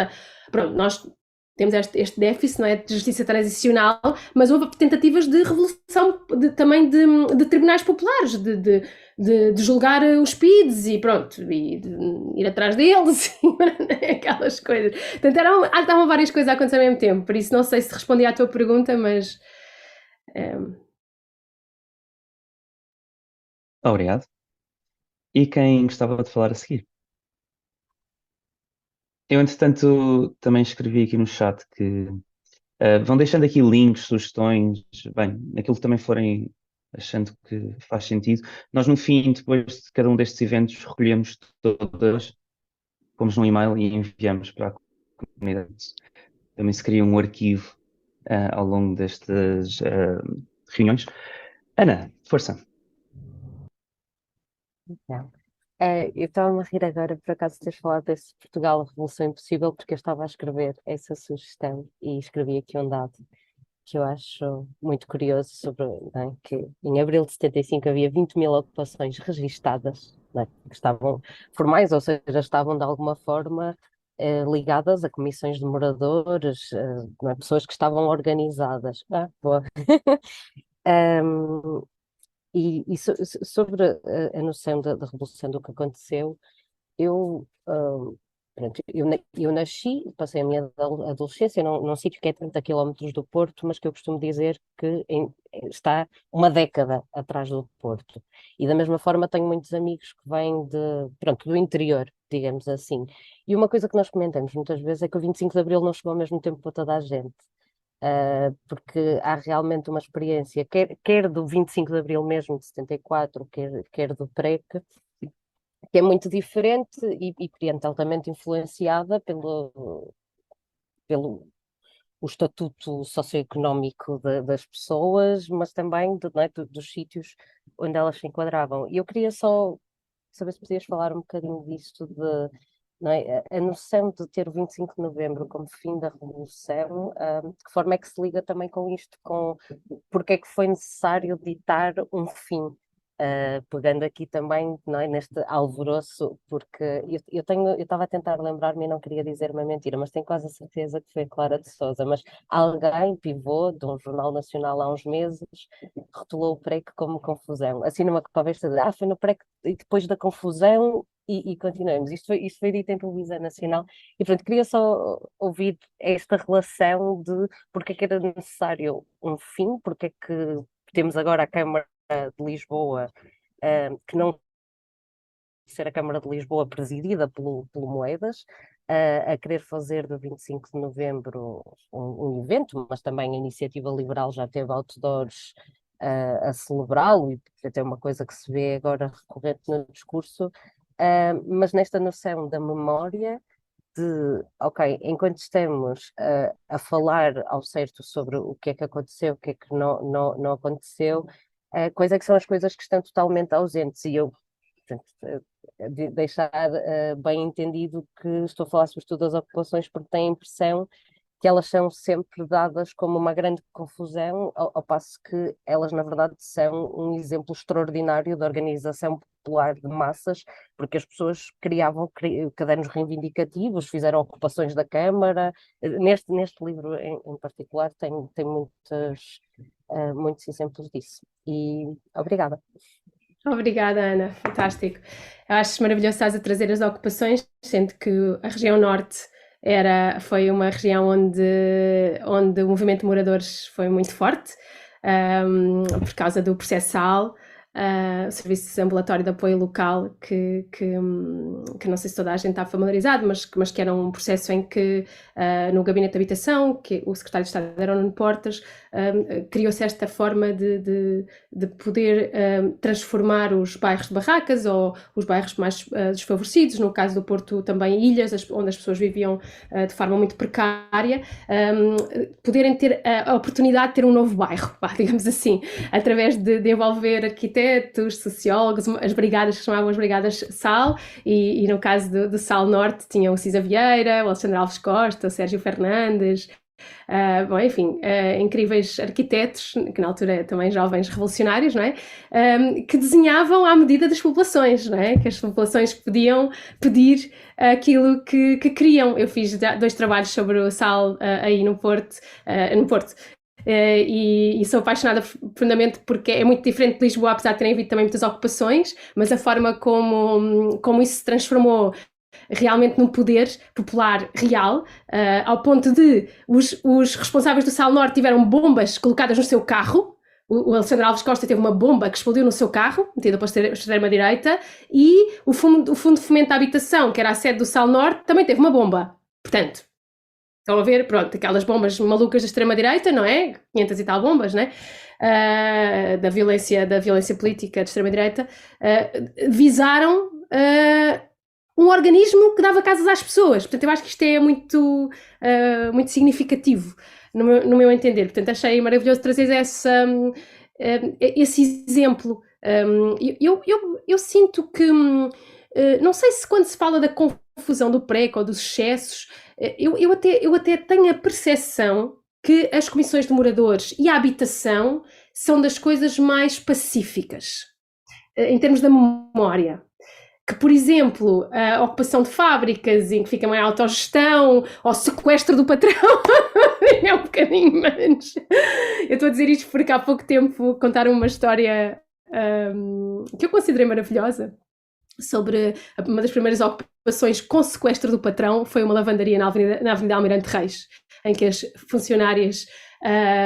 nós temos este déficit, não é, de justiça transicional, mas houve tentativas de revolução também de tribunais populares, de julgar os PIDs e pronto, e de ir atrás deles, aquelas coisas. Portanto, estavam várias coisas a acontecer ao mesmo tempo, por isso não sei se respondi à tua pergunta, mas...
Obrigado. E quem gostava de falar a seguir? Eu, entretanto, também escrevi aqui no chat que vão deixando aqui links, sugestões, bem, aquilo que também forem achando que faz sentido. Nós, no fim, depois de cada um destes eventos, recolhemos todas, pomos num e-mail e enviamos para a comunidade. Também se cria um arquivo ao longo destas reuniões. Ana, força.
Não. Eu estava-me a rir agora, por acaso, teres falado desse Portugal, a Revolução Impossível, porque eu estava a escrever essa sugestão e escrevi aqui um dado que eu acho muito curioso sobre, não é, que em abril de 75 havia 20.000 ocupações registadas, não é, que estavam formais, ou seja, estavam de alguma forma ligadas a comissões de moradores, não é, pessoas que estavam organizadas. Boa. Sobre a noção da revolução do que aconteceu, pronto, eu nasci, passei a minha adolescência num sítio que é 30 quilómetros do Porto, mas que eu costumo dizer que está uma década atrás do Porto. E da mesma forma tenho muitos amigos que vêm pronto, do interior, digamos assim. E uma coisa que nós comentamos muitas vezes é que o 25 de Abril não chegou ao mesmo tempo para toda a gente. Porque há realmente uma experiência, quer do 25 de Abril mesmo, de 74, quer do PREC, que é muito diferente e altamente influenciada pelo o estatuto socioeconómico das pessoas, mas também dos sítios onde elas se enquadravam. E eu queria só saber se podias falar um bocadinho disto não é? A noção de ter o 25 de novembro como fim da Revolução, de que forma é que se liga também com isto, porque é que foi necessário ditar um fim, pegando aqui também, não é, neste alvoroço, porque eu estava a tentar lembrar-me e não queria dizer uma mentira, mas tenho quase a certeza que foi a Clara de Sousa, mas alguém, pivô de um jornal nacional há uns meses, rotulou o PREC como confusão, assim numa talvez foi no PREC e depois da confusão e continuamos. Isto foi dito em televisão nacional e pronto, queria só ouvir esta relação de porque é que era necessário um fim, porque é que temos agora a Câmara de Lisboa, que não ser a Câmara de Lisboa presidida pelo Moedas, a querer fazer do 25 de novembro um evento, mas também a Iniciativa Liberal já teve outdoors a celebrá-lo, e até uma coisa que se vê agora recorrente no discurso, mas nesta noção da memória, ok, enquanto estamos a falar ao certo sobre o que é que aconteceu, o que é que não aconteceu, quais é que são as coisas que estão totalmente ausentes, e eu, portanto, deixar bem entendido que estou a falar sobretudo das ocupações porque tenho a impressão que elas são sempre dadas como uma grande confusão, ao passo que elas, na verdade, são um exemplo extraordinário de organização popular de massas, porque as pessoas criavam cadernos reivindicativos, fizeram ocupações da Câmara. Neste livro, em particular, tem muitos exemplos disso. E obrigada.
Obrigada, Ana, fantástico. Eu acho maravilhoso estás a trazer as ocupações, sendo que a região norte foi uma região onde o movimento de moradores foi muito forte, por causa do Processal, o Serviço Ambulatório de Apoio Local, que não sei se toda a gente está familiarizado, mas que era um processo em que no Gabinete de Habitação, que o Secretário de Estado era Nuno Portas, criou-se esta forma de poder transformar os bairros de barracas ou os bairros mais desfavorecidos, no caso do Porto também ilhas, onde as pessoas viviam de forma muito precária, poderem ter a oportunidade de ter um novo bairro, digamos assim, através de envolver arquitetos, sociólogos, as brigadas que chamavam as brigadas SAL, e no caso do SAL Norte tinha o Cisa Vieira, o Alexandre Alves Costa, o Sérgio Fernandes, bom, enfim, incríveis arquitetos, que na altura também jovens revolucionários, não é? Que desenhavam à medida das populações, não é? Que as populações podiam pedir aquilo que queriam. Eu fiz 2 trabalhos sobre o sal aí no Porto, e sou apaixonada profundamente porque é muito diferente de Lisboa, apesar de terem havido também muitas ocupações, mas a forma como isso se transformou realmente num poder popular real, ao ponto de os responsáveis do Sal Norte tiveram bombas colocadas no seu carro. O Alexandre Alves Costa teve uma bomba que explodiu no seu carro, metida para a extrema-direita, e o Fundo de Fomento da Habitação, que era a sede do Sal Norte, também teve uma bomba. Portanto, estão a ver, pronto, aquelas bombas malucas da extrema-direita, não é? 500 e tal bombas, não é? Da violência política da extrema-direita, visaram um organismo que dava casas às pessoas. Portanto, eu acho que isto é muito significativo, no meu entender. Portanto, achei maravilhoso trazer esse exemplo. Eu sinto que, não sei se quando se fala da confusão do PREC ou dos excessos, eu até tenho a percepção que as comissões de moradores e a habitação são das coisas mais pacíficas, em termos da memória. Que, por exemplo, a ocupação de fábricas em que fica uma autogestão, ou sequestro do patrão, é um bocadinho menos. Eu estou a dizer isto porque há pouco tempo contaram uma história que eu considerei maravilhosa, sobre uma das primeiras ocupações com sequestro do patrão. Foi uma lavandaria na Avenida Almirante Reis, em que as funcionárias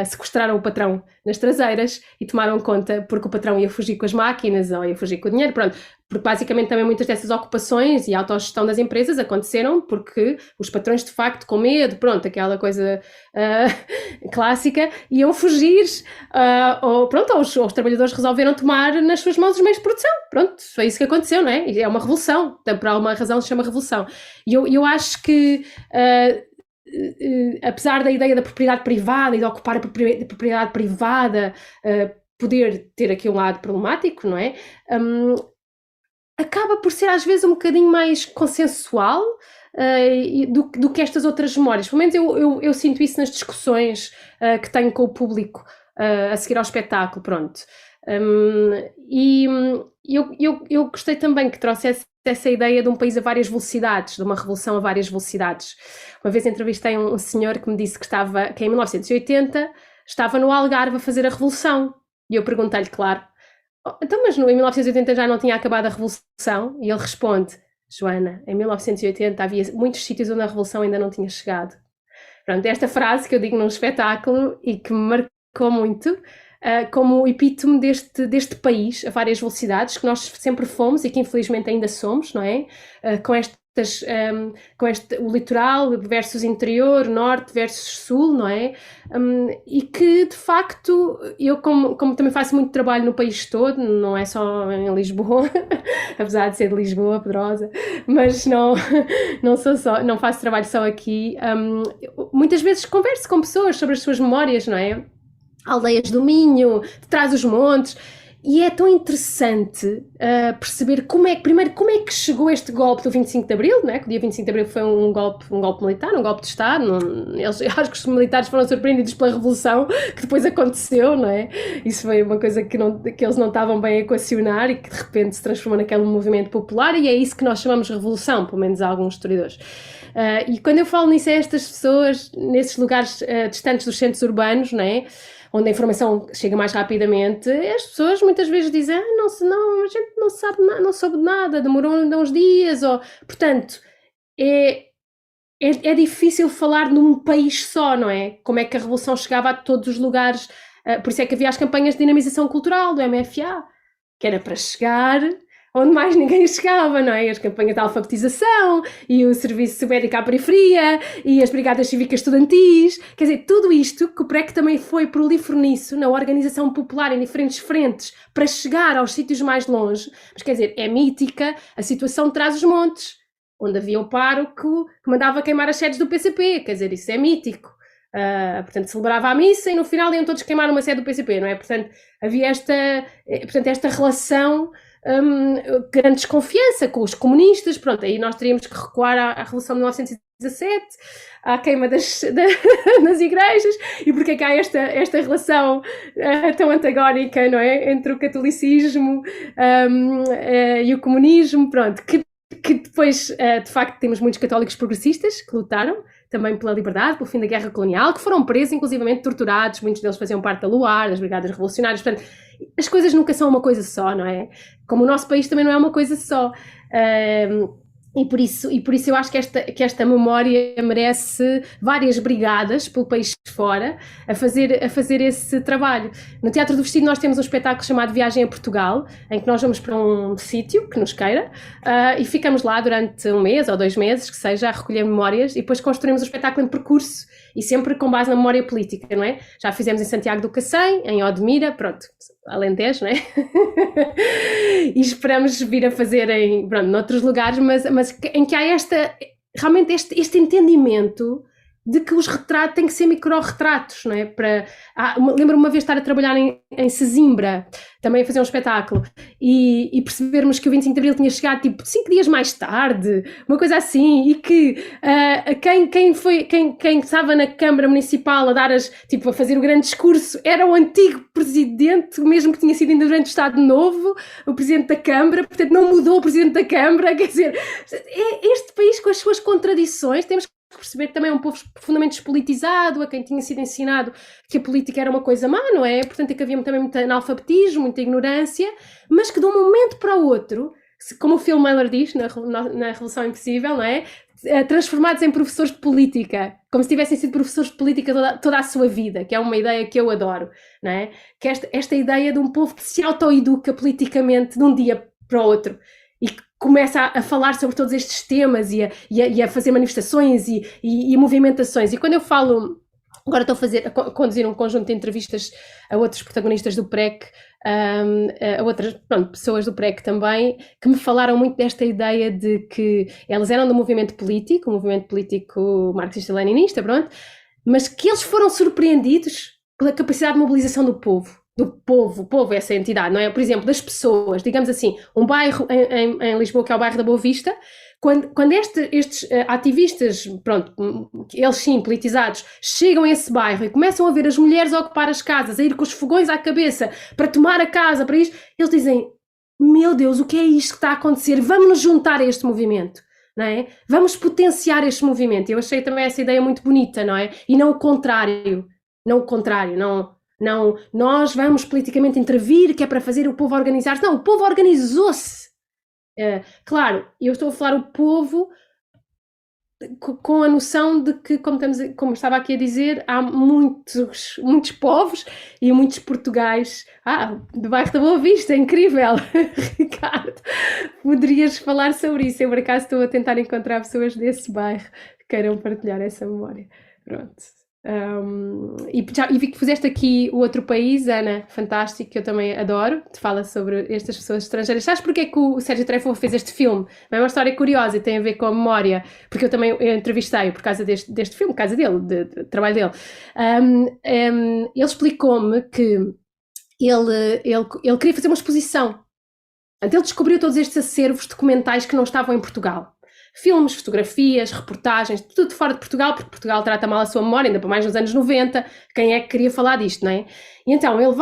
sequestraram o patrão nas traseiras e tomaram conta, porque o patrão ia fugir com as máquinas ou ia fugir com o dinheiro, pronto. Porque basicamente também muitas dessas ocupações e a autogestão das empresas aconteceram porque os patrões, de facto, com medo, pronto, aquela coisa clássica, iam fugir, ou os trabalhadores resolveram tomar nas suas mãos os meios de produção. Pronto, foi isso que aconteceu, não é? É uma revolução, então, por alguma razão se chama revolução. E eu acho que apesar da ideia da propriedade privada e de ocupar a propriedade privada poder ter aqui um lado problemático, não é? Acaba por ser às vezes um bocadinho mais consensual do que estas outras memórias. Pelo menos eu sinto isso nas discussões que tenho com o público a seguir ao espetáculo, pronto. E eu gostei também que trouxesse essa ideia de um país a várias velocidades, de uma revolução a várias velocidades. Uma vez entrevistei um senhor que me disse que em 1980 estava no Algarve a fazer a revolução. E eu perguntei-lhe, claro, então, mas em 1980 já não tinha acabado a revolução? E ele responde, Joana, em 1980 havia muitos sítios onde a revolução ainda não tinha chegado. Pronto, esta frase que eu digo num espetáculo e que me marcou muito, como o epítome deste país a várias velocidades, que nós sempre fomos e que infelizmente ainda somos, não é? Com o litoral versus interior, norte versus sul, não é? E que de facto eu como também faço muito trabalho no país todo, não é só em Lisboa, apesar de ser de Lisboa, Pedrosa, mas não faço trabalho só aqui. Muitas vezes converso com pessoas sobre as suas memórias, não é? Aldeias do Minho, de Trás-os-Montes, e é tão interessante perceber como é que chegou este golpe do 25 de Abril, não é? Que o dia 25 de Abril foi um golpe militar, um golpe de Estado. Eu acho que os militares foram surpreendidos pela revolução que depois aconteceu, não é? Isso foi uma coisa que eles não estavam bem a equacionar e que de repente se transformou naquele movimento popular, e é isso que nós chamamos de revolução, pelo menos há alguns historiadores. E quando eu falo nisso a estas pessoas, nesses lugares distantes dos centros urbanos, não é? Onde a informação chega mais rapidamente, as pessoas muitas vezes dizem, a gente não sabe nada, não soube de nada, demorou uns dias, portanto, é difícil falar num país só, não é? Como é que a revolução chegava a todos os lugares, por isso é que havia as campanhas de dinamização cultural do MFA, que era para chegar onde mais ninguém chegava, não é? As campanhas de alfabetização e o serviço médico à periferia e as brigadas cívicas estudantis, quer dizer, tudo isto que o PREC também foi prolífero nisso, na organização popular em diferentes frentes, para chegar aos sítios mais longe, mas quer dizer, é mítica a situação de Trás-os-Montes, onde havia o pároco que mandava queimar as sedes do PCP, quer dizer, isso é mítico. Portanto, celebrava a missa e no final iam todos queimar uma sede do PCP, não é? Portanto, havia esta relação grande desconfiança com os comunistas, pronto, aí nós teríamos que recuar à Revolução de 1917, à queima das igrejas, e porque é que há esta relação tão antagónica, não é, entre o catolicismo e o comunismo, pronto, que depois, de facto, temos muitos católicos progressistas que lutaram também pela liberdade, pelo fim da guerra colonial, que foram presos, inclusivamente torturados, muitos deles faziam parte da LUAR, das Brigadas Revolucionárias, portanto, as coisas nunca são uma coisa só, não é? Como o nosso país também não é uma coisa só. E por isso eu acho que esta memória merece várias brigadas pelo país fora a fazer esse trabalho. No Teatro do Vestido nós temos um espetáculo chamado Viagem a Portugal, em que nós vamos para um sítio que nos queira e ficamos lá durante 1 mês ou 2 meses, que seja, a recolher memórias, e depois construímos o espetáculo em percurso e sempre com base na memória política, não é? Já fizemos em Santiago do Cacém, em Odmira, pronto, Alentejo, não é? E esperamos vir a fazer noutros lugares, mas em que há realmente este entendimento de que os retratos têm que ser micro-retratos, não é? Lembro-me uma vez estar a trabalhar em Sesimbra, também a fazer um espetáculo, e percebermos que o 25 de Abril tinha chegado tipo 5 dias mais tarde, uma coisa assim, e que quem estava na Câmara Municipal a fazer o grande discurso era o antigo presidente, mesmo que tinha sido ainda durante o Estado Novo, o presidente da Câmara, portanto não mudou o presidente da Câmara, quer dizer, este país com as suas contradições, temos que perceber que também é um povo profundamente despolitizado, a quem tinha sido ensinado que a política era uma coisa má, não é? Portanto, é que havia também muito analfabetismo, muita ignorância, mas que de um momento para o outro, como o Phil Miller diz na Revolução Impossível, não é? Transformados em professores de política, como se tivessem sido professores de política toda a sua vida, que é uma ideia que eu adoro, não é? Que esta ideia de um povo que se autoeduca politicamente de um dia para o outro e que começa a falar sobre todos estes temas e a fazer manifestações e movimentações. E quando eu falo, agora estou a conduzir um conjunto de entrevistas a outros protagonistas do PREC, a outras pessoas do PREC também, que me falaram muito desta ideia de que elas eram do movimento político, marxista-leninista, pronto, mas que eles foram surpreendidos pela capacidade de mobilização do povo. O povo é essa entidade, não é? Por exemplo, das pessoas, digamos assim, um bairro em Lisboa, que é o bairro da Boa Vista, quando estes ativistas, pronto, eles sim, politizados, chegam a esse bairro e começam a ver as mulheres a ocupar as casas, a ir com os fogões à cabeça para tomar a casa, para isto, eles dizem, meu Deus, o que é isto que está a acontecer? Vamos nos juntar a este movimento, não é? Vamos potenciar este movimento. Eu achei também essa ideia muito bonita, não é? E não o contrário, não, nós vamos politicamente intervir, que é para fazer o povo organizar-se. Não, o povo organizou-se. Claro, eu estou a falar o povo com a noção de que, como estava aqui a dizer, há muitos povos e muitos portugais. Do bairro da Boa Vista, incrível! Ricardo, poderias falar sobre isso? Eu, por acaso, estou a tentar encontrar pessoas desse bairro que queiram partilhar essa memória. Pronto. E vi que fizeste aqui o Outro País, Ana, fantástico, que eu também adoro, te fala sobre estas pessoas estrangeiras. Sabes porque é que o Sérgio Trefo fez este filme? É uma história curiosa e tem a ver com a memória, porque eu também entrevistei por causa deste filme, por causa dele, do trabalho dele. Ele explicou-me que ele queria fazer uma exposição. Portanto, ele descobriu todos estes acervos documentais que não estavam em Portugal. Filmes, fotografias, reportagens, tudo fora de Portugal, porque Portugal trata mal a sua memória, ainda para mais nos anos 90, quem é que queria falar disto, não é? E então ele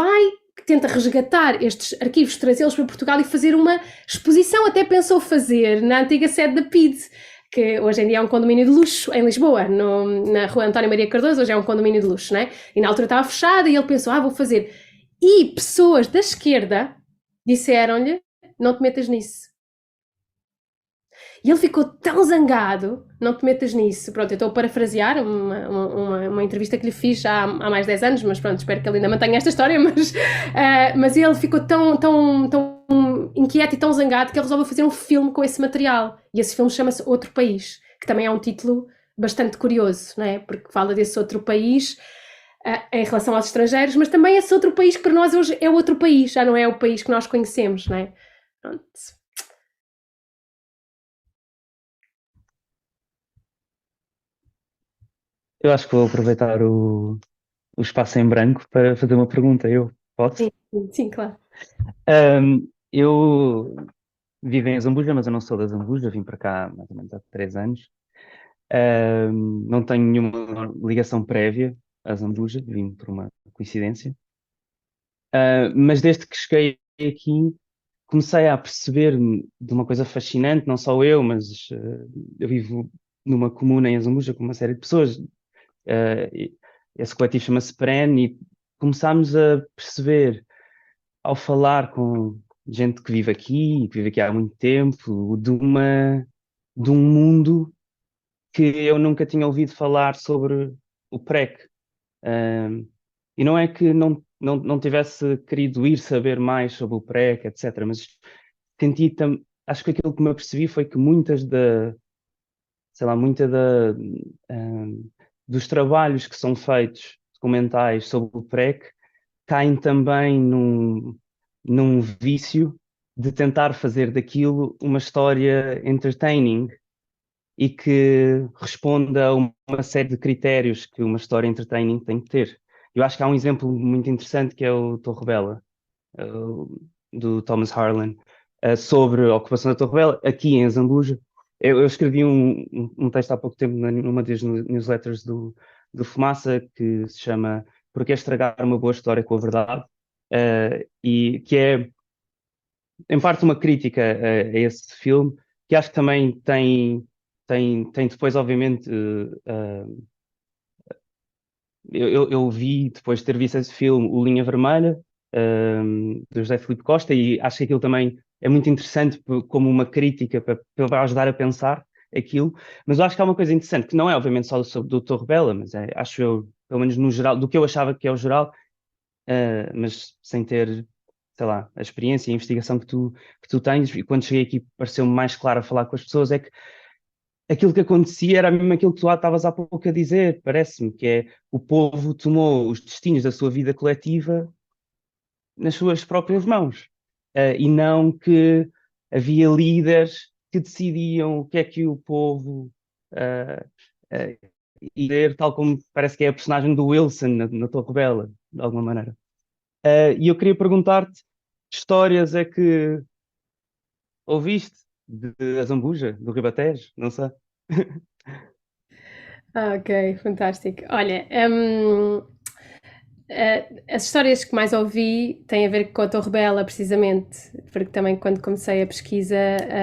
tenta resgatar estes arquivos, trazê-los para Portugal e fazer uma exposição, até pensou fazer na antiga sede da PIDE, que hoje em dia é um condomínio de luxo em Lisboa, na rua António Maria Cardoso, hoje é um condomínio de luxo, não é? E na altura estava fechada e ele pensou, vou fazer. E pessoas da esquerda disseram-lhe, não te metas nisso. E ele ficou tão zangado, não te metas nisso. Pronto, eu estou a parafrasear uma entrevista que lhe fiz já há mais de 10 anos, mas pronto, espero que ele ainda mantenha esta história, mas ele ficou tão inquieto e tão zangado que ele resolveu fazer um filme com esse material. E esse filme chama-se Outro País, que também é um título bastante curioso, não é? Porque fala desse outro país em relação aos estrangeiros, mas também esse outro país que para nós hoje é outro país, já não é o país que nós conhecemos, não é? Pronto.
Eu acho que vou aproveitar o espaço em branco para fazer uma pergunta. Posso?
Sim, claro.
Eu vivo em Zambuja, mas eu não sou da Zambuja, vim para cá mais ou menos há 3 anos. Não tenho nenhuma ligação prévia a Zambuja, vim por uma coincidência. Mas desde que cheguei aqui, comecei a perceber-me de uma coisa fascinante, não só eu, mas eu vivo numa comuna em Zambuja com uma série de pessoas. Esse coletivo chama-se PREN e começámos a perceber, ao falar com gente que vive aqui há muito tempo, de um mundo que eu nunca tinha ouvido falar sobre o PREC. E não é que não tivesse querido ir saber mais sobre o PREC, etc., mas senti, acho que aquilo que me apercebi foi que sei lá, dos trabalhos que são feitos, documentais sobre o PREC, caem também num vício de tentar fazer daquilo uma história entertaining e que responda a uma série de critérios que uma história entertaining tem que ter. Eu acho que há um exemplo muito interessante que é o Torre Bela, do Thomas Harlan, sobre a ocupação da Torre Bela, aqui em Zambuja. Eu escrevi um texto há pouco tempo numa das newsletters do Fumaça que se chama Por que estragar uma boa história com a verdade? E que é, em parte, uma crítica a esse filme, que acho que também tem depois, obviamente, eu vi, depois de ter visto esse filme, o Linha Vermelha, do José Filipe Costa, e acho que aquilo também é muito interessante como uma crítica para ajudar a pensar aquilo. Mas eu acho que há uma coisa interessante, que não é, obviamente, só sobre o Torre Bela, mas acho eu, pelo menos no geral, do que eu achava que é o geral, mas sem ter, sei lá, a experiência e a investigação que tu tens, e quando cheguei aqui pareceu-me mais claro a falar com as pessoas, é que aquilo que acontecia era mesmo aquilo que tu estavas há pouco a dizer, parece-me, que é o povo tomou os destinos da sua vida coletiva nas suas próprias mãos. E não que havia líderes que decidiam o que é que o povo ia ter, tal como parece que é a personagem do Wilson na Torre Bela, de alguma maneira. E eu queria perguntar-te que histórias é que ouviste de Azambuja, do Ribatejo, não sei.
Ok, fantástico. Olha, as histórias que mais ouvi têm a ver com a Torre Bela, precisamente, porque também quando comecei a pesquisa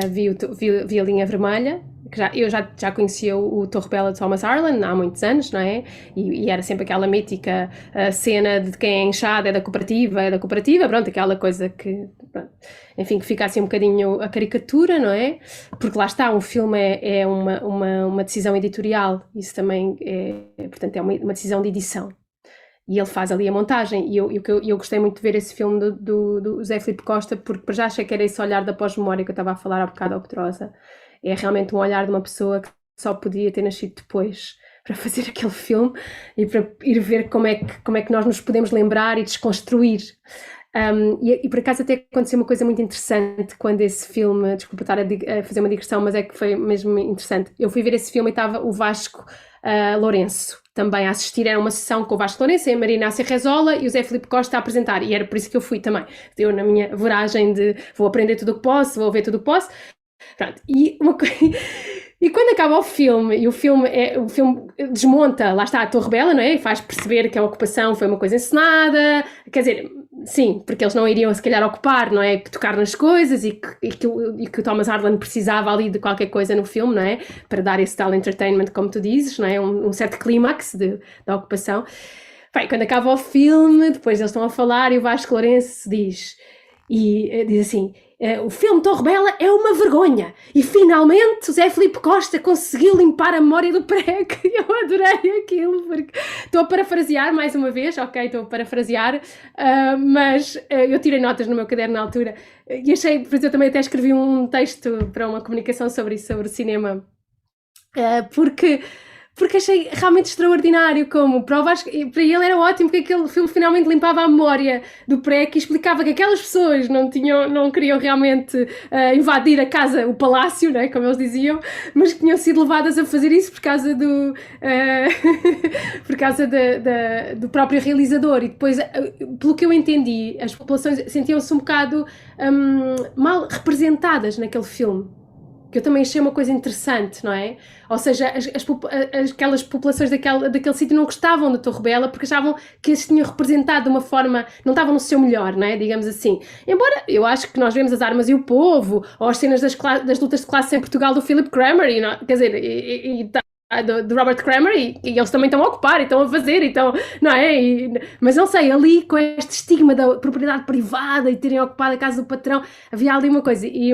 vi a Linha Vermelha, que eu já conhecia o Torre Bela de Thomas Harlan há muitos anos, não é? E era sempre aquela mítica cena de quem é inchado é da cooperativa, pronto, aquela coisa que, pronto, enfim, que fica assim um bocadinho a caricatura, não é? Porque lá está, um filme é uma decisão editorial, isso também portanto, é uma decisão de edição. E ele faz ali a montagem, e eu gostei muito de ver esse filme do José Filipe Costa, porque já achei que era esse olhar da pós-memória que eu estava a falar há bocado ao Petrosa. É realmente um olhar de uma pessoa que só podia ter nascido depois para fazer aquele filme e para ir ver como é que nós nos podemos lembrar e desconstruir. E por acaso até aconteceu uma coisa muito interessante quando esse filme, desculpa estar a fazer uma digressão, mas é que foi mesmo interessante. Eu fui ver esse filme e estava o Vasco Lourenço também a assistir, era uma sessão com o Vasco Lourenço, a Maria Inácia Rezola e o Zé Filipe Costa a apresentar, e era por isso que eu fui também. Eu, na minha voragem de vou aprender tudo o que posso, vou ver tudo o que posso. Pronto, e quando acaba o filme, e o filme desmonta, lá está a Torre Bela, não é? E faz perceber que a ocupação foi uma coisa encenada, quer dizer, sim, porque eles não iriam se calhar ocupar, não é? Tocar nas coisas e que o Thomas Harlan precisava ali de qualquer coisa no filme, não é? Para dar esse tal entertainment, como tu dizes, não é? Um certo clímax da ocupação. Bem, quando acaba o filme, depois eles estão a falar e o Vasco Lourenço diz assim: o filme Torre Bela é uma vergonha e finalmente o Zé Filipe Costa conseguiu limpar a memória do PREC. Eu adorei aquilo, porque estou a parafrasear mais uma vez, ok, estou a parafrasear, mas eu tirei notas no meu caderno na altura e achei, por exemplo, eu também até escrevi um texto para uma comunicação sobre isso, sobre o cinema, porque porque achei realmente extraordinário como prova. Acho que para ele era ótimo que aquele filme finalmente limpava a memória do PREC e explicava que aquelas pessoas não queriam realmente invadir a casa, o palácio, né, como eles diziam, mas que tinham sido levadas a fazer isso por causa por causa do próprio realizador. E depois, pelo que eu entendi, as populações sentiam-se um bocado mal representadas naquele filme, que eu também achei uma coisa interessante, não é? Ou seja, aquelas populações daquele sítio não gostavam da Torre Bela porque achavam que eles tinham representado de uma forma, não estavam no seu melhor, não é? Digamos assim. Embora eu acho que nós vemos As Armas e o Povo, ou as cenas das lutas de classe em Portugal do Philip Kramer, quer dizer, do Robert Kramer, e eles também estão a ocupar e estão a fazer, então, não é? Mas não sei, ali com este estigma da propriedade privada e terem ocupado a casa do patrão, havia ali uma coisa. E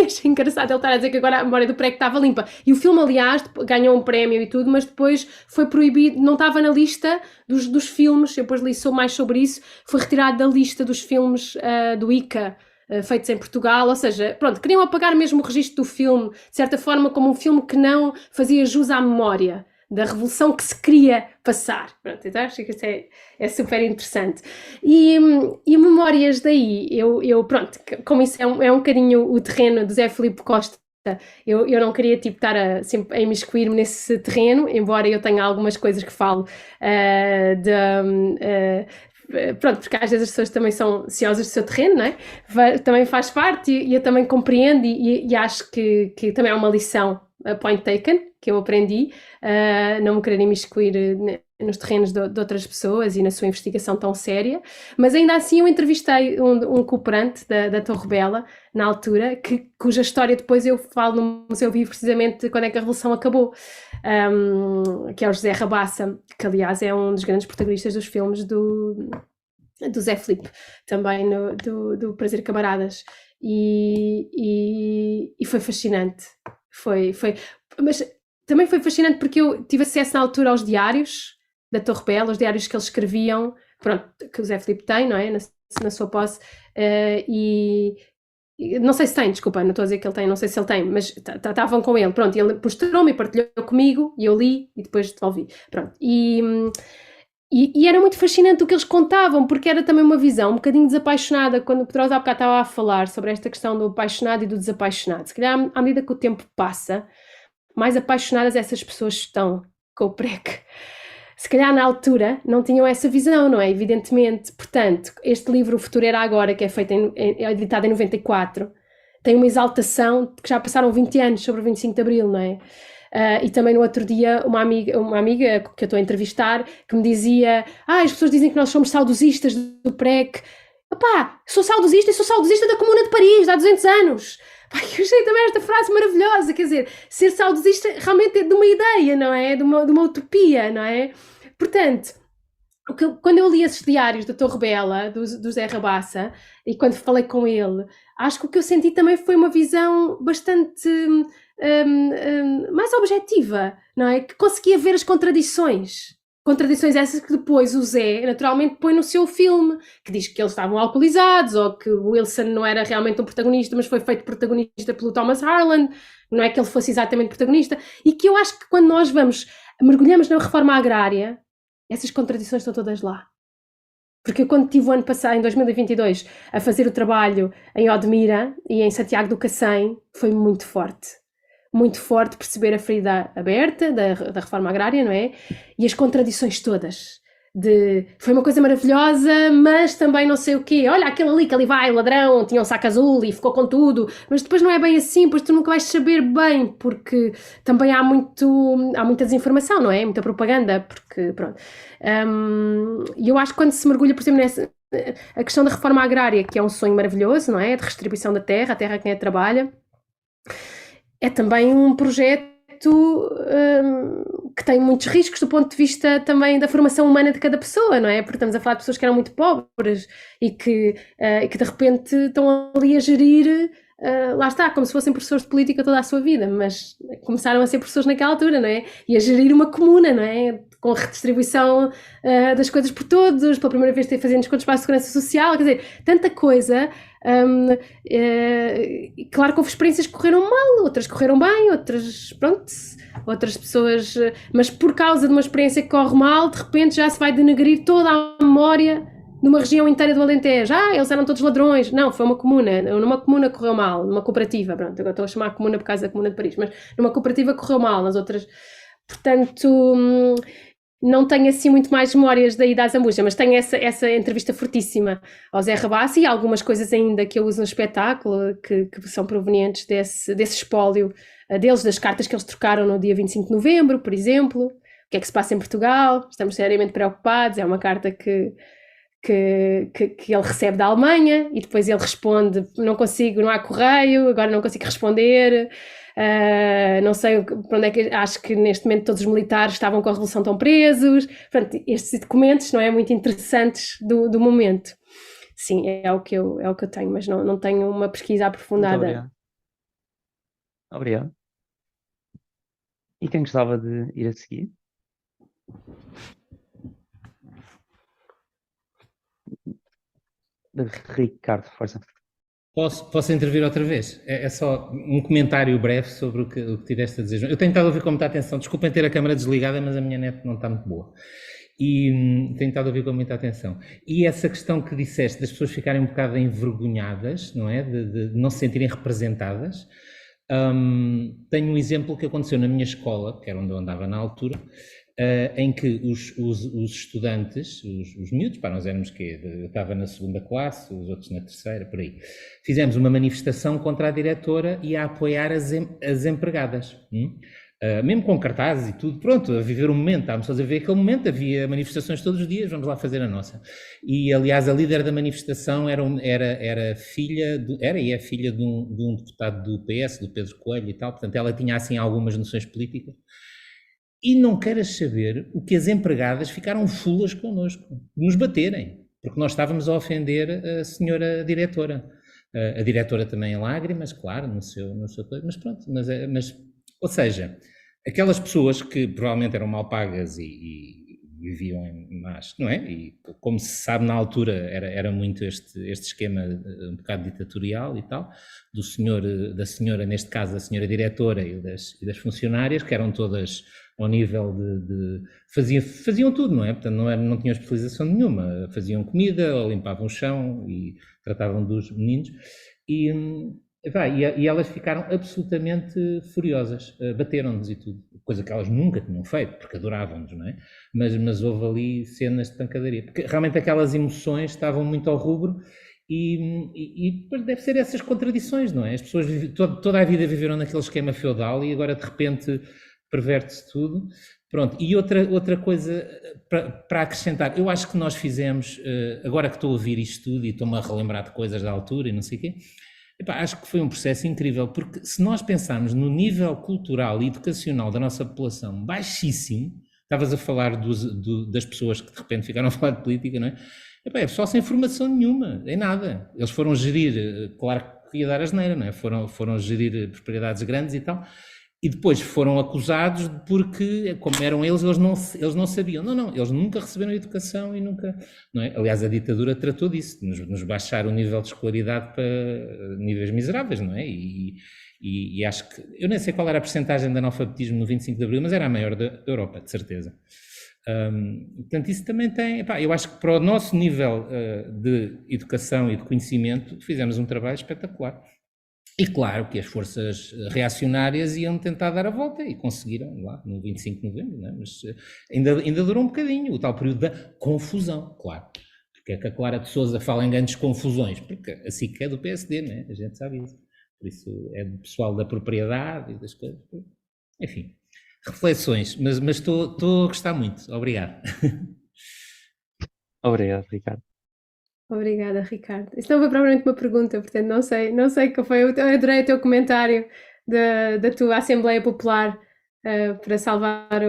achei engraçado ele estar a dizer que agora a memória do PREC estava limpa. E o filme, aliás, ganhou um prémio e tudo, mas depois foi proibido, não estava na lista dos filmes, eu depois li mais sobre isso, foi retirado da lista dos filmes do ICA, feitos em Portugal, ou seja, pronto, queriam apagar mesmo o registro do filme, de certa forma como um filme que não fazia jus à memória da revolução que se queria passar. Pronto, então acho que isso é super interessante. E memórias daí, eu pronto, como isso é um bocadinho o terreno do Zé Filipe Costa, eu não queria estar sempre a imiscuir-me nesse terreno, embora eu tenha algumas coisas que falo pronto, porque às vezes as pessoas também são ciosas do seu terreno, não é? Também faz parte e eu também compreendo e acho que também é uma lição point taken, que eu aprendi, não me querer imiscuir nos terrenos de outras pessoas e na sua investigação tão séria, mas ainda assim eu entrevistei um cooperante da Torre Bela, na altura, cuja história depois eu falo no Museu Vivo precisamente quando é que a Revolução acabou, que é o José Rabassa, que aliás é um dos grandes protagonistas dos filmes do Zé Filipe, também do Prazer Camaradas, e foi fascinante, mas também foi fascinante porque eu tive acesso na altura aos diários da Torre Bela, os diários que eles escreviam, pronto, que o Zé Filipe tem, não é, na sua posse, e não sei se tem, desculpa, não estou a dizer que ele tem, não sei se ele tem, mas estavam com ele, pronto, ele mostrou-me e partilhou comigo, e eu li, e depois devolvi, pronto, e era muito fascinante o que eles contavam, porque era também uma visão um bocadinho desapaixonada, quando o Pedrosa há bocado estava a falar sobre esta questão do apaixonado e do desapaixonado. Se calhar, à medida que o tempo passa, mais apaixonadas essas pessoas estão com o PREC. Se calhar na altura não tinham essa visão, não é? Evidentemente. Portanto, este livro O Futuro Era Agora, que é feito é editado em 94, tem uma exaltação de que já passaram 20 anos sobre o 25 de Abril, não é? E também no outro dia uma amiga que eu estou a entrevistar que me dizia, as pessoas dizem que nós somos saudosistas do PREC. Opá, sou saudosista e sou saudosista da Comuna de Paris, de há 200 anos. Pá, eu achei também esta frase maravilhosa, quer dizer, ser saudosista realmente é de uma ideia, não é? De uma utopia, não é? Portanto, quando eu li esses diários da Torre Bela, do Zé Rabassa, e quando falei com ele, acho que o que eu senti também foi uma visão bastante mais objetiva, não é? Que conseguia ver as contradições essas que depois o Zé naturalmente põe no seu filme, que diz que eles estavam alcoolizados, ou que o Wilson não era realmente um protagonista, mas foi feito protagonista pelo Thomas Harlan, não é que ele fosse exatamente protagonista, e que eu acho que quando nós mergulhamos na reforma agrária, essas contradições estão todas lá. Porque eu quando estive o ano passado, em 2022, a fazer o trabalho em Odmira e em Santiago do Cacém, foi muito forte perceber a ferida aberta da reforma agrária, não é? E as contradições todas. Foi uma coisa maravilhosa, mas também não sei o quê. Olha, aquele ali que ali vai, ladrão, tinha um saco azul e ficou com tudo. Mas depois não é bem assim, pois tu nunca vais saber bem, porque também há muita desinformação, não é? Muita propaganda, porque, pronto. E eu acho que quando se mergulha, por exemplo, nessa a questão da reforma agrária, que é um sonho maravilhoso, não é? De redistribuição da terra, a terra a quem a trabalha, é também um projeto que tem muitos riscos do ponto de vista também da formação humana de cada pessoa, não é? Porque estamos a falar de pessoas que eram muito pobres e que de repente estão ali a gerir, lá está, como se fossem professores de política toda a sua vida, mas começaram a ser professores naquela altura, não é? E a gerir uma comuna, não é? com a redistribuição das coisas por todos, pela primeira vez fazendo descontos para a segurança social, quer dizer, tanta coisa. Claro que houve experiências que correram mal, outras correram bem, outras pessoas, mas por causa de uma experiência que corre mal, de repente já se vai denegrir toda a memória de uma região inteira do Alentejo. Eles eram todos ladrões. Não, foi uma comuna. Numa comuna correu mal, numa cooperativa, pronto, agora estou a chamar a comuna por causa da Comuna de Paris, mas numa cooperativa correu mal, nas outras. Portanto, não tenho assim muito mais memórias daí da Zambuja, mas tenho essa entrevista fortíssima ao Zé Rabassa e algumas coisas ainda que eu uso no espetáculo que são provenientes desse espólio deles, das cartas que eles trocaram no dia 25 de novembro, por exemplo. O que é que se passa em Portugal? Estamos seriamente preocupados. É uma carta que ele recebe da Alemanha e depois ele responde: não consigo, não há correio, agora não consigo responder, não sei para onde é que, acho que neste momento todos os militares estavam com a Revolução estão presos. Portanto, estes documentos, não é, muito interessantes do momento. Sim, é o que eu tenho, mas não tenho uma pesquisa aprofundada.
Obrigado. E quem gostava de ir a seguir? Ricardo, força.
Posso intervir outra vez? É só um comentário breve sobre o que tiveste a dizer. Eu tenho estado a ouvir com muita atenção. Desculpem ter a câmara desligada, mas a minha net não está muito boa. E tenho estado a ouvir com muita atenção. E essa questão que disseste das pessoas ficarem um bocado envergonhadas, não é? De não se sentirem representadas. Tenho um exemplo que aconteceu na minha escola, que era onde eu andava na altura, em que os estudantes, os miúdos, nós éramos eu estava na segunda classe, os outros na terceira, por aí, fizemos uma manifestação contra a diretora e a apoiar as empregadas, mesmo com cartazes e tudo, pronto, a viver o momento, estávamos a ver aquele momento, havia manifestações todos os dias, vamos lá fazer a nossa. E, aliás, a líder da manifestação era filha de um deputado do PS, do Pedro Coelho e tal, portanto ela tinha assim algumas noções políticas. E não queiras saber o que as empregadas ficaram fulas connosco, nos baterem, porque nós estávamos a ofender a senhora diretora. A diretora também em lágrimas, claro, no seu coisa, mas pronto, mas, ou seja, aquelas pessoas que provavelmente eram mal pagas e viviam em más, não é? E como se sabe na altura era muito este esquema um bocado ditatorial e tal, da senhora, neste caso da senhora diretora e das funcionárias, que eram todas ao nível faziam tudo, não é? Portanto, não tinham especialização nenhuma, faziam comida, ou limpavam o chão e tratavam dos meninos, e elas ficaram absolutamente furiosas, bateram-nos e tudo, coisa que elas nunca tinham feito, porque adoravam-nos, não é? Mas houve ali cenas de pancadaria, porque realmente aquelas emoções estavam muito ao rubro, e deve ser essas contradições, não é? As pessoas toda a vida viveram naquele esquema feudal e agora de repente perverte-se tudo. Pronto, e outra coisa para acrescentar, eu acho que nós fizemos, agora que estou a ouvir isto tudo e estou-me a relembrar de coisas da altura e não sei o quê, acho que foi um processo incrível, porque se nós pensarmos no nível cultural e educacional da nossa população baixíssimo, estavas a falar das pessoas que de repente ficaram a falar de política, não é? É pessoal sem formação nenhuma, em nada. Eles foram gerir, claro que ia dar asneira, não é? Foram gerir propriedades grandes e tal, e depois foram acusados porque, como eram eles não sabiam. Não, eles nunca receberam educação e nunca, não é? Aliás, a ditadura tratou disso, nos baixar o nível de escolaridade para níveis miseráveis, não é? E acho que, eu nem sei qual era a percentagem de analfabetismo no 25 de Abril, mas era a maior da Europa, de certeza. Portanto, isso também tem, eu acho que para o nosso nível de educação e de conhecimento fizemos um trabalho espetacular. E claro que as forças reacionárias iam tentar dar a volta e conseguiram lá no 25 de novembro, não é? Mas ainda durou um bocadinho, o tal período da confusão, claro. Porque é que a Clara de Sousa fala em grandes confusões? Porque a SIC é do PSD, não é? A gente sabe isso. Por isso é do pessoal da propriedade e das coisas. Enfim, reflexões, mas estou a gostar muito. Obrigado.
Obrigado, Ricardo.
Obrigada, Ricardo. Isso não foi propriamente uma pergunta, portanto não sei qual foi. Eu adorei o teu comentário da tua Assembleia Popular para salvar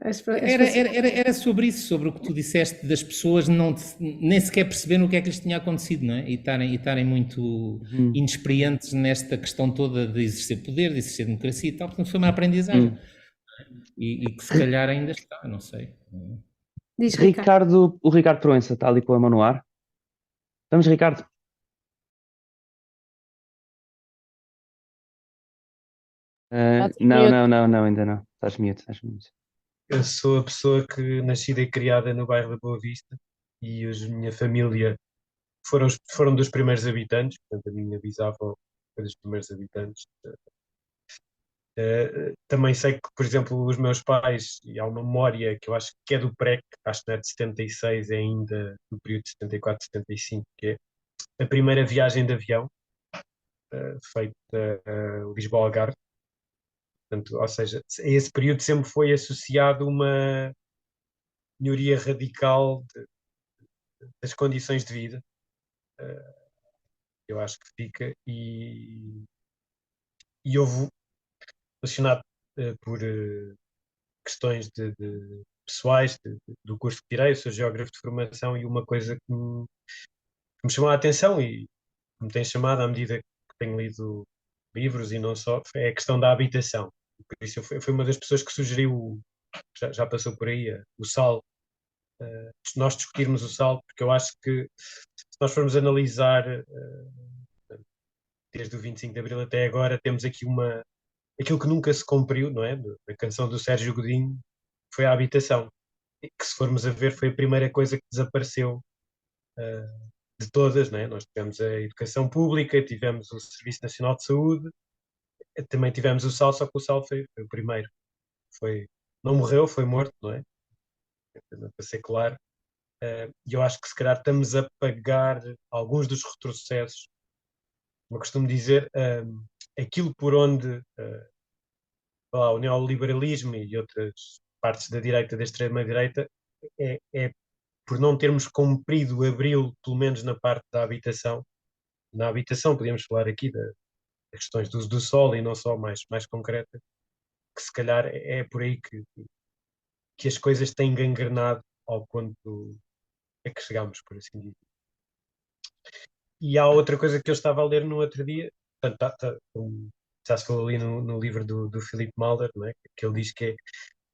as
Era sobre isso, sobre o que tu disseste das pessoas nem sequer perceberem o que é que lhes tinha acontecido, não é? E estarem muito inexperientes nesta questão toda de exercer poder, de exercer democracia e tal, portanto foi uma aprendizagem. e que se calhar ainda está, não sei.
Diz, Ricardo.
O Ricardo Proença está ali com a mão no ar. Vamos, Ricardo. Não, ainda não. Estás mute.
Eu sou a pessoa que nascida e criada no bairro da Boa Vista e minha família foram dos primeiros habitantes, portanto a minha bisavó foi dos primeiros habitantes. Também sei que, por exemplo, os meus pais, e há uma memória que eu acho que é do PREC, acho que não é de 76, é ainda do período de 74, 75, que é a primeira viagem de avião feita Lisboa-Algarve. Portanto, ou seja, a esse período sempre foi associado uma melhoria radical das condições de vida. Eu acho que fica e houve relacionado por questões de pessoais do curso que tirei. Eu sou geógrafo de formação e uma coisa que me chamou a atenção e que me tem chamado à medida que tenho lido livros e não só, é a questão da habitação. Por isso eu fui uma das pessoas que sugeriu, já passou por aí, o SAL, nós discutirmos o SAL, porque eu acho que se nós formos analisar desde o 25 de Abril até agora, temos aqui aquilo que nunca se cumpriu, não é? A canção do Sérgio Godinho foi a habitação, que se formos a ver foi a primeira coisa que desapareceu de todas, não é? Nós tivemos a educação pública, tivemos o Serviço Nacional de Saúde, também tivemos o SAL, só que o SAL foi o primeiro. Não morreu, foi morto, não é? Para ser claro. E eu acho que se calhar estamos a pagar alguns dos retrocessos. Eu costumo dizer, aquilo por onde o neoliberalismo e outras partes da direita, da extrema-direita, é por não termos cumprido Abril, pelo menos na parte da habitação. Na habitação, podíamos falar aqui das questões do uso do solo e não só mais concreta, que se calhar é por aí que as coisas têm gangrenado ao ponto a que chegamos, por assim dizer. E há outra coisa que eu estava a ler no outro dia, portanto, já se falou ali no livro do Philip Mahler, não é? Que ele diz que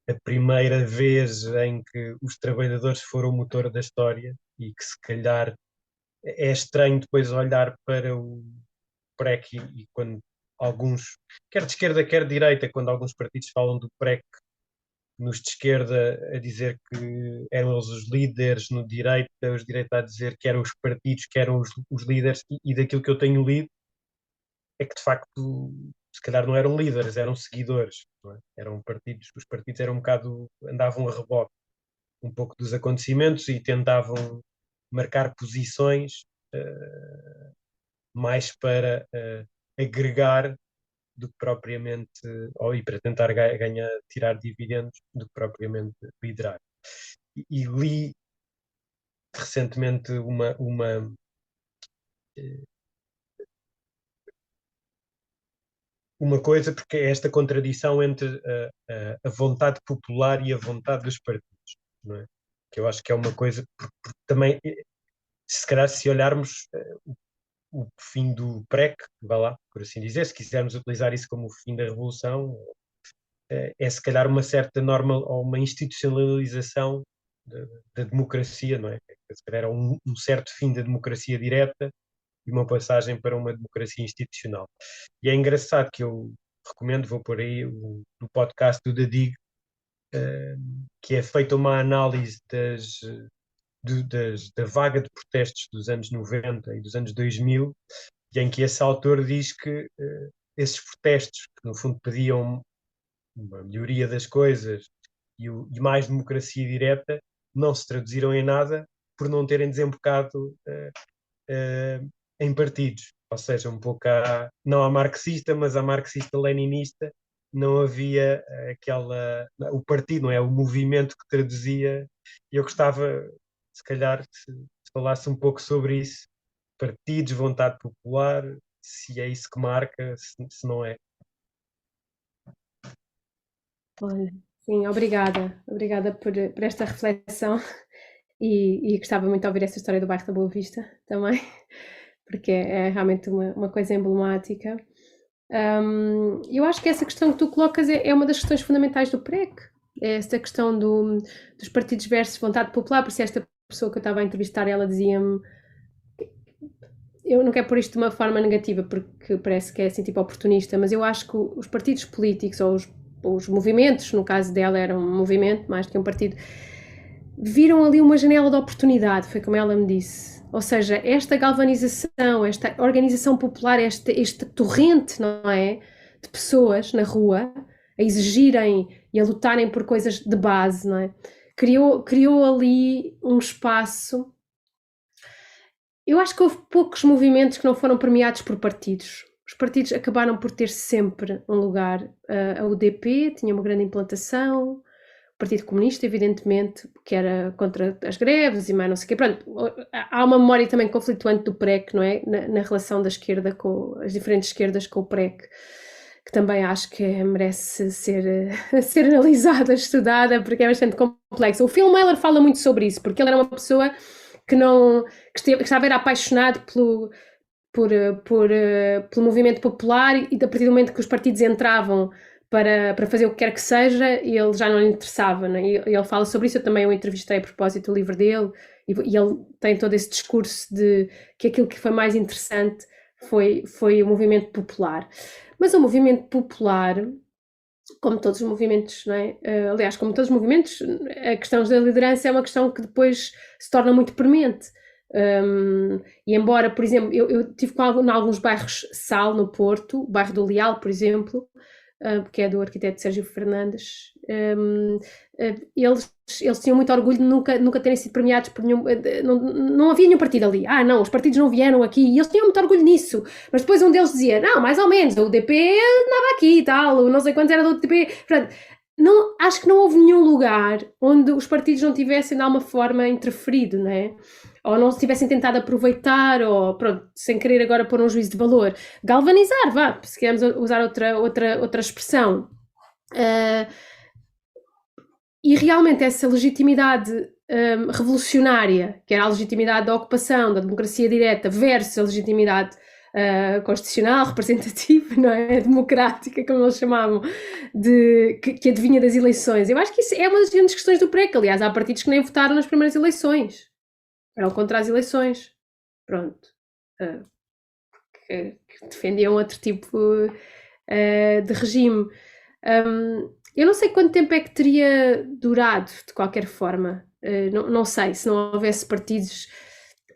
é a primeira vez em que os trabalhadores foram o motor da história e que se calhar é estranho depois olhar para o PREC e quando alguns, quer de esquerda, quer de direita, quando alguns partidos falam do PREC nos de esquerda a dizer que eram eles os líderes, no direita, os direita a dizer que eram os partidos que eram os líderes, e daquilo que eu tenho lido é que de facto se calhar não eram líderes, eram seguidores, não é? Eram partidos, os partidos eram um bocado, andavam a reboque um pouco dos acontecimentos e tentavam marcar posições mais para agregar do que propriamente, ou e para tentar ganhar, tirar dividendos, do que propriamente liderar. E li recentemente uma coisa, porque é esta contradição entre a vontade popular e a vontade dos partidos, não é? Que eu acho que é uma coisa, porque também, se calhar, se olharmos o fim do PREC, vá lá, por assim dizer, se quisermos utilizar isso como o fim da Revolução, é se calhar uma certa norma ou uma institucionalização da democracia, não é? Se calhar é um certo fim da democracia direta e uma passagem para uma democracia institucional. E é engraçado que eu recomendo, vou por aí, o podcast do The Dig, que é feita uma análise da vaga de protestos dos anos 90 e dos anos 2000, e em que esse autor diz que esses protestos, que no fundo pediam uma melhoria das coisas e mais democracia direta, não se traduziram em nada por não terem desembocado em partidos. Ou seja, um pouco não há marxista, mas há marxista-leninista, não havia o partido, não é? O movimento que traduzia. E eu gostava, se calhar, se falasse um pouco sobre isso. Partidos, vontade popular, se é isso que marca, se não é.
Olha, sim, obrigada por esta reflexão e gostava muito de ouvir essa história do bairro da Boa Vista também, porque é realmente uma coisa emblemática. Eu acho que essa questão que tu colocas é uma das questões fundamentais do PREC, é essa questão dos partidos versus vontade popular. Por isso esta pessoa que eu estava a entrevistar, ela dizia-me, eu não quero pôr isto de uma forma negativa, porque parece que é assim tipo oportunista, mas eu acho que os partidos políticos, ou os movimentos, no caso dela era um movimento mais do que um partido, viram ali uma janela de oportunidade, foi como ela me disse. Ou seja, esta galvanização, esta organização popular, este torrente, não é, de pessoas na rua a exigirem e a lutarem por coisas de base, não é? Criou ali um espaço. Eu acho que houve poucos movimentos que não foram premiados por partidos. Os partidos acabaram por ter sempre um lugar. A UDP tinha uma grande implantação, o Partido Comunista, evidentemente, que era contra as greves e mais não sei o quê. Pronto, há uma memória também conflituante do PREC, não é? Na relação da esquerda com as diferentes esquerdas com o PREC, que também acho que merece ser analisada, estudada, porque é bastante complexo. O Phil Mailer fala muito sobre isso, porque ele era uma pessoa que estava era apaixonado pelo movimento popular, e a partir do momento que os partidos entravam para fazer o que quer que seja, ele já não lhe interessava, né? E ele fala sobre isso. Eu também o entrevistei a propósito do livro dele, e ele tem todo esse discurso de que aquilo que foi mais interessante foi o movimento popular. Mas o movimento popular, como todos os movimentos, não é? Aliás, como todos os movimentos, a questão da liderança é uma questão que depois se torna muito premente. E embora, por exemplo, eu tive em alguns bairros Sal, no Porto, o bairro do Leal, por exemplo, que é do arquiteto Sérgio Fernandes, eles tinham muito orgulho de nunca terem sido premiados por nenhum. Não havia nenhum partido ali. Não, os partidos não vieram aqui, e eles tinham muito orgulho nisso. Mas depois um deles dizia: não, mais ou menos, a UDP andava aqui e tal, não sei quantos era da UDP. Portanto, acho que não houve nenhum lugar onde os partidos não tivessem de alguma forma interferido, não é? Ou não se tivessem tentado aproveitar, ou pronto, sem querer agora pôr um juízo de valor, galvanizar, se queremos usar outra expressão. E realmente essa legitimidade revolucionária, que era a legitimidade da ocupação, da democracia direta, versus a legitimidade constitucional, representativa, não é? Democrática, como eles chamavam, que adivinha das eleições. Eu acho que isso é uma das grandes questões do PREC. Aliás, há partidos que nem votaram nas primeiras eleições. Eram contra as eleições. Pronto. Que defendiam outro tipo de regime. Eu não sei quanto tempo é que teria durado, de qualquer forma. Não sei, se não houvesse partidos.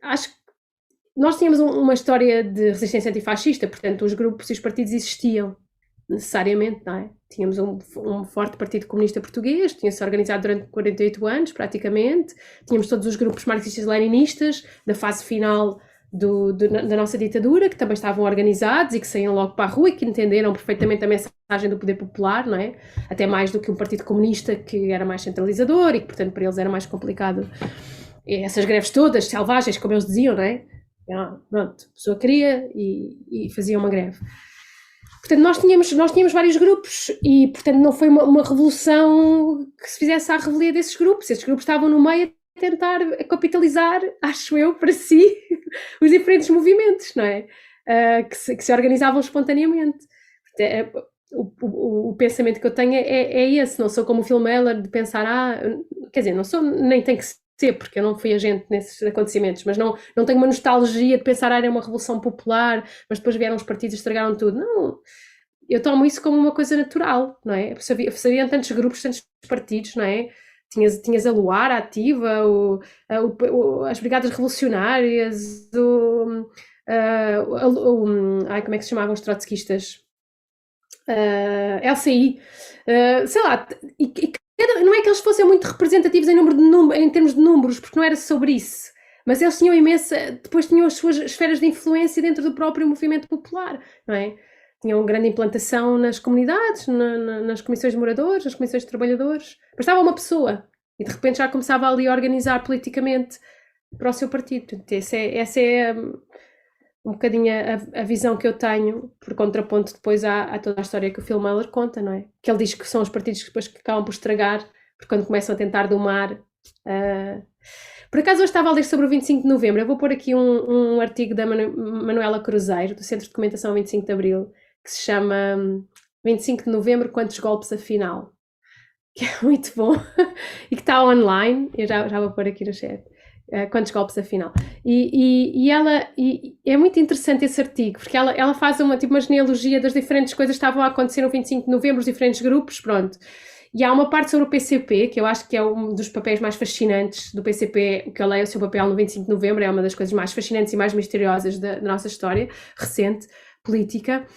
Acho que nós tínhamos uma história de resistência antifascista, portanto os grupos e os partidos existiam necessariamente, não é? Tínhamos um forte Partido Comunista Português, tinha-se organizado durante 48 anos, praticamente. Tínhamos todos os grupos marxistas-leninistas da fase final da nossa ditadura, que também estavam organizados e que saíam logo para a rua e que entenderam perfeitamente a mensagem do poder popular, não é? Até mais do que um Partido Comunista que era mais centralizador e que, portanto, para eles era mais complicado. E essas greves todas, selvagens, como eles diziam, não é? Pronto, a pessoa queria e fazia uma greve. Portanto, nós tínhamos vários grupos e, portanto, não foi uma revolução que se fizesse à revelia desses grupos. Esses grupos estavam no meio a tentar capitalizar, acho eu, para si, os diferentes movimentos, não é? Que se organizavam espontaneamente. O pensamento que eu tenho é esse. Não sou como o Phil Mailer de pensar, quer dizer, não sou, nem tem que ser, porque eu não fui agente nesses acontecimentos, mas não tenho uma nostalgia de pensar, era uma revolução popular, mas depois vieram os partidos e estragaram tudo. Não, eu tomo isso como uma coisa natural, não é? Sabiam tantos grupos, tantos partidos, não é? Tinhas a Luar, a Ativa, as Brigadas Revolucionárias, como é que se chamavam os trotskistas? LCI, sei lá, não é que eles fossem muito representativos em termos de números, porque não era sobre isso, mas eles tinham depois tinham as suas esferas de influência dentro do próprio movimento popular, não é? Tinham grande implantação nas comunidades, nas comissões de moradores, nas comissões de trabalhadores. Bastava uma pessoa e de repente já começava ali a organizar politicamente para o seu partido. Essa é um bocadinho a visão que eu tenho, por contraponto depois à toda a história que o Phil Mailer conta, não é? Que ele diz que são os partidos que depois que acabam por estragar, porque quando começam a tentar domar. Por acaso hoje estava a ler sobre o 25 de Novembro, eu vou pôr aqui um artigo da Manuela Cruzeiro, do Centro de Documentação 25 de Abril, que se chama 25 de Novembro, Quantos Golpes Afinal? Que é muito bom e que está online. Eu já vou pôr aqui no chat. Quantos golpes afinal? E é muito interessante esse artigo, porque ela faz uma genealogia das diferentes coisas que estavam a acontecer no 25 de Novembro, os diferentes grupos, pronto. E há uma parte sobre o PCP, que eu acho que é um dos papéis mais fascinantes do PCP, o que eu leio, o seu papel no 25 de Novembro, é uma das coisas mais fascinantes e mais misteriosas da nossa história recente, política.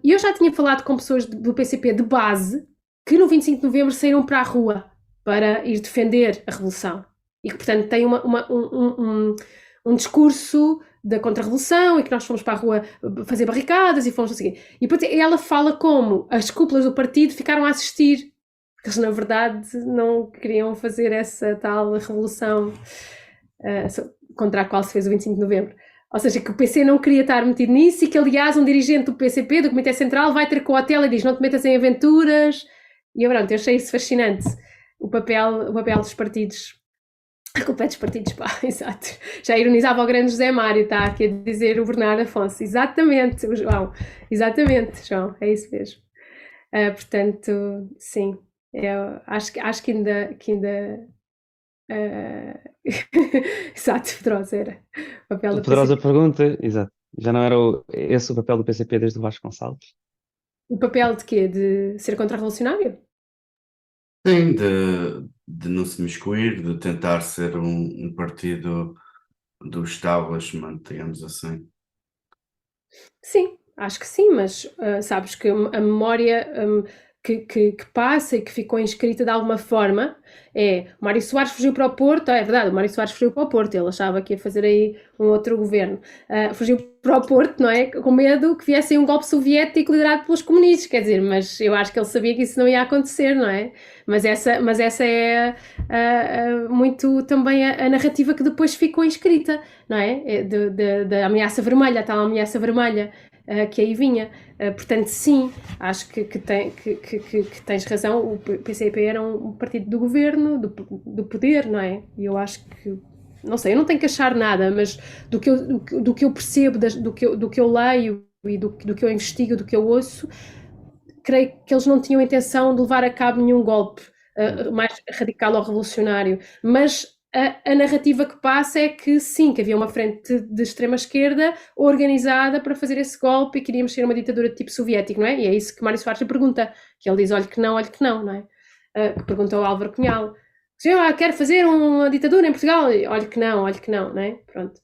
E eu já tinha falado com pessoas do PCP de base, que no 25 de Novembro saíram para a rua para ir defender a Revolução. E que, portanto, têm um discurso da contra-revolução e que nós fomos para a rua fazer barricadas e fomos a seguir. E depois ela fala como as cúpulas do partido ficaram a assistir, porque eles, na verdade, não queriam fazer essa tal revolução contra a qual se fez o 25 de Novembro. Ou seja, que o PC não queria estar metido nisso e que, aliás, um dirigente do PCP, do Comitê Central, vai ter com o hotel e diz: não te metas em aventuras. E pronto, eu achei isso fascinante. O papel dos partidos. A culpa é dos partidos, pá, exato. Já ironizava o grande José Mário, está aqui a dizer o Bernardo Afonso. Exatamente, o João. Exatamente, João, é isso mesmo. Portanto, sim, eu acho que ainda exato, Pedrosa era o papel do
Poderosa
PCP.
pergunta, exato. Já não era esse o papel do PCP desde o Vasconcelos?
O papel de quê? De ser contra-revolucionário?
Sim, de não se miscuir, de tentar ser um partido do establishment, digamos assim.
Sim, acho que sim, mas sabes que a memória que passa e que ficou inscrita de alguma forma é: o Mário Soares fugiu para o Porto. É verdade, o Mário Soares fugiu para o Porto, ele achava que ia fazer aí um outro governo. Fugiu para o Porto, não é? Com medo que viesse aí um golpe soviético liderado pelos comunistas, quer dizer, mas eu acho que ele sabia que isso não ia acontecer, não é? Mas essa é muito também a narrativa que depois ficou inscrita, não é? Da ameaça vermelha, a tal ameaça vermelha que aí vinha. Portanto, sim, acho que tens razão. O PCP era um partido do governo, do poder, não é? E eu acho que, não sei, eu não tenho que achar nada, mas do que eu percebo, do que eu leio e do que eu investigo, do que eu ouço, creio que eles não tinham intenção de levar a cabo nenhum golpe mais radical ou revolucionário, mas a narrativa que passa é que sim, que havia uma frente de extrema-esquerda organizada para fazer esse golpe e queríamos ser uma ditadura de tipo soviético, não é? E é isso que Mário Soares lhe pergunta, que ele diz: olhe que não, não é? Que perguntou ao Álvaro Cunhal: quer fazer uma ditadura em Portugal? Olhe que não, não é? Pronto.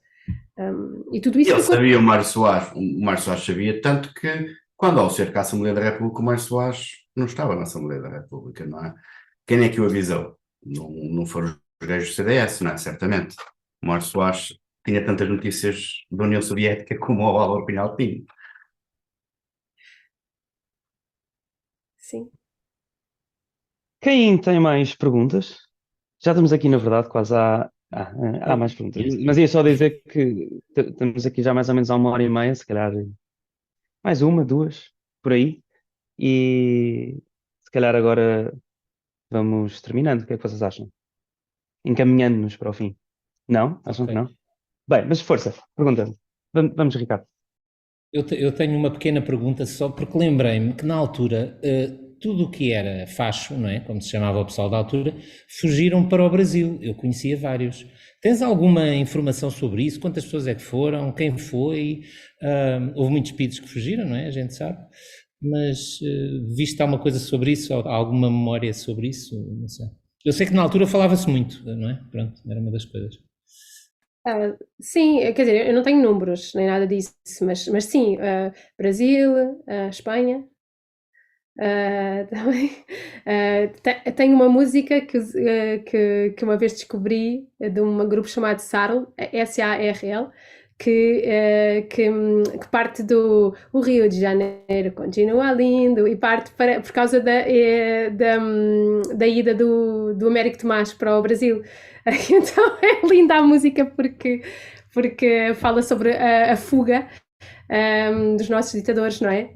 E tudo isso
Ele
ficou...
sabia, o Mário Soares sabia, tanto que quando ao cerca a Assembleia da República, o Mário Soares não estava na Assembleia da República, não é? Quem é que o avisou? Não foram os gajos do CDS, não é? Certamente. O Mário Soares tinha tantas notícias da União Soviética como o Álvaro Cunhal tinha.
Sim.
Quem tem mais perguntas? Já estamos aqui, na verdade, quase há mais perguntas. Mas ia só dizer que estamos aqui já mais ou menos há 1h30, se calhar mais uma, duas, por aí. E se calhar agora vamos terminando. O que é que vocês acham? Encaminhando-nos para o fim. Não? Acham que não? Bem, mas força, pergunta-me. Vamos, Ricardo.
Eu tenho uma pequena pergunta só, porque lembrei-me que na altura tudo o que era facho, não é? Como se chamava o pessoal da altura, fugiram para o Brasil. Eu conhecia vários. Tens alguma informação sobre isso? Quantas pessoas é que foram? Quem foi? Houve muitos pidos que fugiram, não é? A gente sabe. Mas viste alguma coisa sobre isso? Alguma memória sobre isso? Não sei. Eu sei que na altura falava-se muito, não é? Pronto, era uma das coisas.
Sim, quer dizer, eu não tenho números nem nada disso, mas sim, Brasil, Espanha, também. Tenho uma música que uma vez descobri de um grupo chamado SARL, SARL, que parte do o Rio de Janeiro continua lindo, e parte por causa da ida do Américo Tomás para o Brasil. Então é linda a música porque fala sobre a fuga dos nossos ditadores, não é?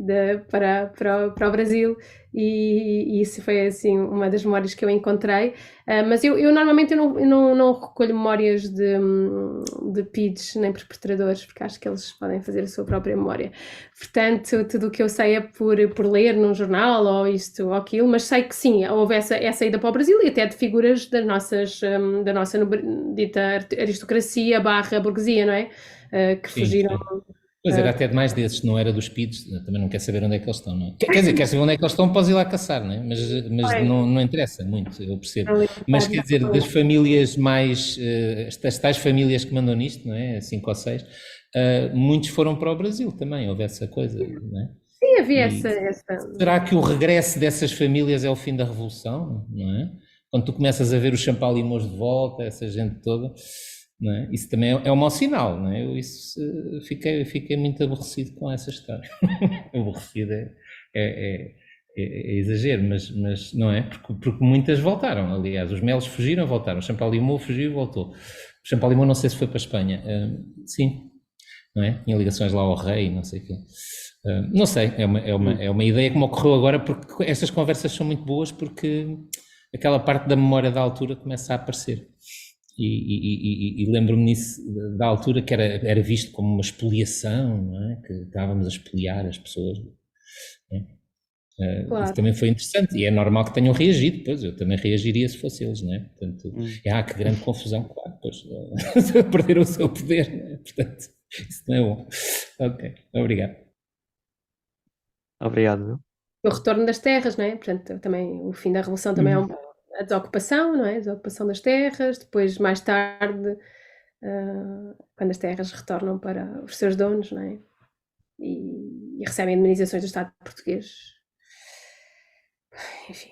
Para o Brasil, e isso foi assim uma das memórias que eu encontrei. Mas eu normalmente não recolho memórias de PIDs nem perpetradores, porque acho que eles podem fazer a sua própria memória. Portanto, tudo o que eu sei é por ler num jornal ou isto ou aquilo, mas sei que sim, houve essa ida para o Brasil e até de figuras da nossa dita aristocracia barra burguesia, não é? Que
Sim,
fugiram.
sim. Pois era até de mais desses, não era dos PIDs, também não quer saber onde é que eles estão, não é? Quer dizer, quer saber onde é que eles estão, podes ir lá caçar, não é? Mas não interessa muito, eu percebo. Mas quer dizer, das famílias mais, estas tais famílias que mandam nisto, não é? 5 ou 6, muitos foram para o Brasil também, houve essa coisa, não é?
Sim, havia
E
essa.
será que o regresso dessas famílias é o fim da Revolução, não é? Quando tu começas a ver os Champalimous de volta, essa gente toda, não é? Isso também é um mau sinal, não é? Fiquei muito aborrecido com essa história. Aborrecido é exagero, mas não é? Porque muitas voltaram, aliás, os Melos fugiram, voltaram, o Champalimau fugiu e voltou. O Champalimau não sei se foi para a Espanha, sim, não é? Tinha ligações lá ao rei, não sei o quê. Não sei, é uma ideia que me ocorreu agora, porque estas conversas são muito boas, porque aquela parte da memória da altura começa a aparecer. E lembro-me nisso, da altura, que era visto como uma expoliação, não é? Que estávamos a expoliar as pessoas.
Claro.
Isso também foi interessante, e é normal que tenham reagido, pois eu também reagiria se fosse eles, não é? Portanto, que grande confusão, claro, pois perderam o seu poder, não é? Portanto, isso não é bom. Ok, obrigado.
Obrigado.
O retorno das terras, não é? Portanto, também o fim da Revolução também é a desocupação, não é? A desocupação das terras, depois mais tarde, quando as terras retornam para os seus donos, não é? E recebem indemnizações do Estado português. Enfim.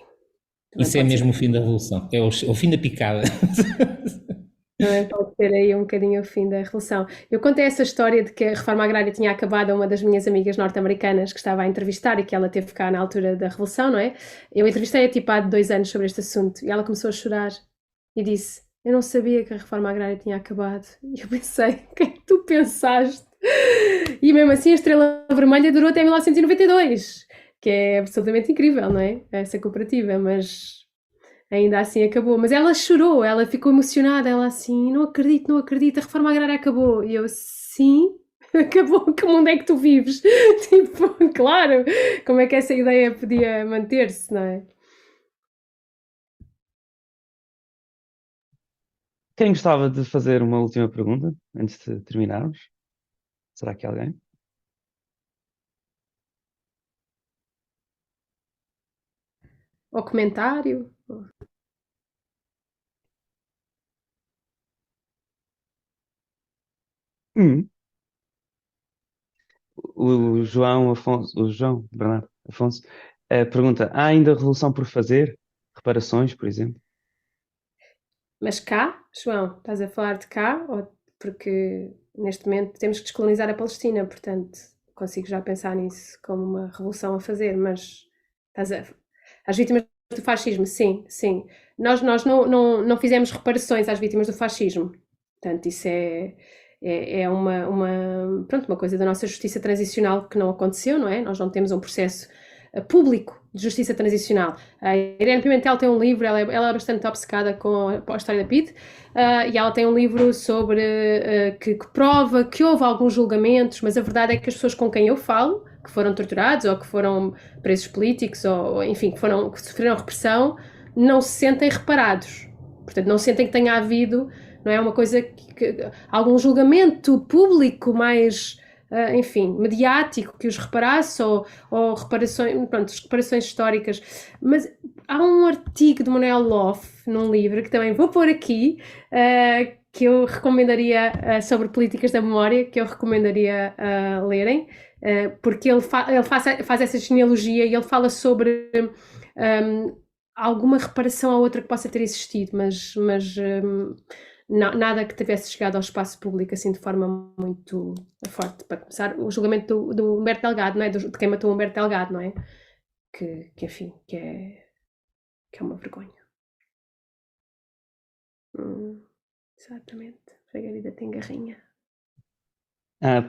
Isso é mesmo o fim da Revolução, é o fim da picada.
Também pode ser aí um bocadinho o fim da Revolução. Eu contei essa história de que a reforma agrária tinha acabado a uma das minhas amigas norte-americanas que estava a entrevistar e que ela teve cá na altura da Revolução, não é? Eu entrevistei-a tipo há 2 anos sobre este assunto e ela começou a chorar e disse: eu não sabia que a reforma agrária tinha acabado. E eu pensei: o que é que tu pensaste? E mesmo assim a Estrela Vermelha durou até 1992, que é absolutamente incrível, não é? Essa cooperativa, mas ainda assim acabou. Mas ela chorou, ela ficou emocionada, ela assim: não acredito, não acredito, a reforma agrária acabou. E eu: sim, acabou, que mundo é que tu vives? Tipo, claro, como é que essa ideia podia manter-se, não é?
Quem gostava de fazer uma última pergunta antes de terminarmos? Será que alguém?
Ou comentário?
Hum. O João Bernardo Afonso pergunta: há ainda revolução por fazer? Reparações, por exemplo?
Mas cá, João, estás a falar de cá? Porque neste momento temos que descolonizar a Palestina, portanto consigo já pensar nisso como uma revolução a fazer, mas as vítimas do fascismo, sim, sim. Nós não fizemos reparações às vítimas do fascismo, portanto isso é uma coisa da nossa justiça transicional que não aconteceu, não é? Nós não temos um processo público de justiça transicional. A Irene Pimentel tem um livro, ela é bastante obcecada com a história da PIDE, e ela tem um livro sobre que prova que houve alguns julgamentos, mas a verdade é que as pessoas com quem eu falo, que foram torturados ou que foram presos políticos ou enfim, que sofreram repressão, não se sentem reparados. Portanto, não sentem que tenha havido, não é, uma coisa algum julgamento público mais enfim, mediático que os reparasse ou reparações, pronto, reparações históricas. Mas há um artigo de Manuel Loff num livro que também vou pôr aqui, que eu recomendaria sobre políticas da memória, que eu recomendaria lerem, porque ele faz essa genealogia e ele fala sobre alguma reparação a outra que possa ter existido, mas nada que tivesse chegado ao espaço público assim de forma muito forte. Para começar, o julgamento do Humberto Delgado, não é? De quem matou o Humberto Delgado, não é? Que enfim, que é uma vergonha. Exatamente. Margarida tem garrinha.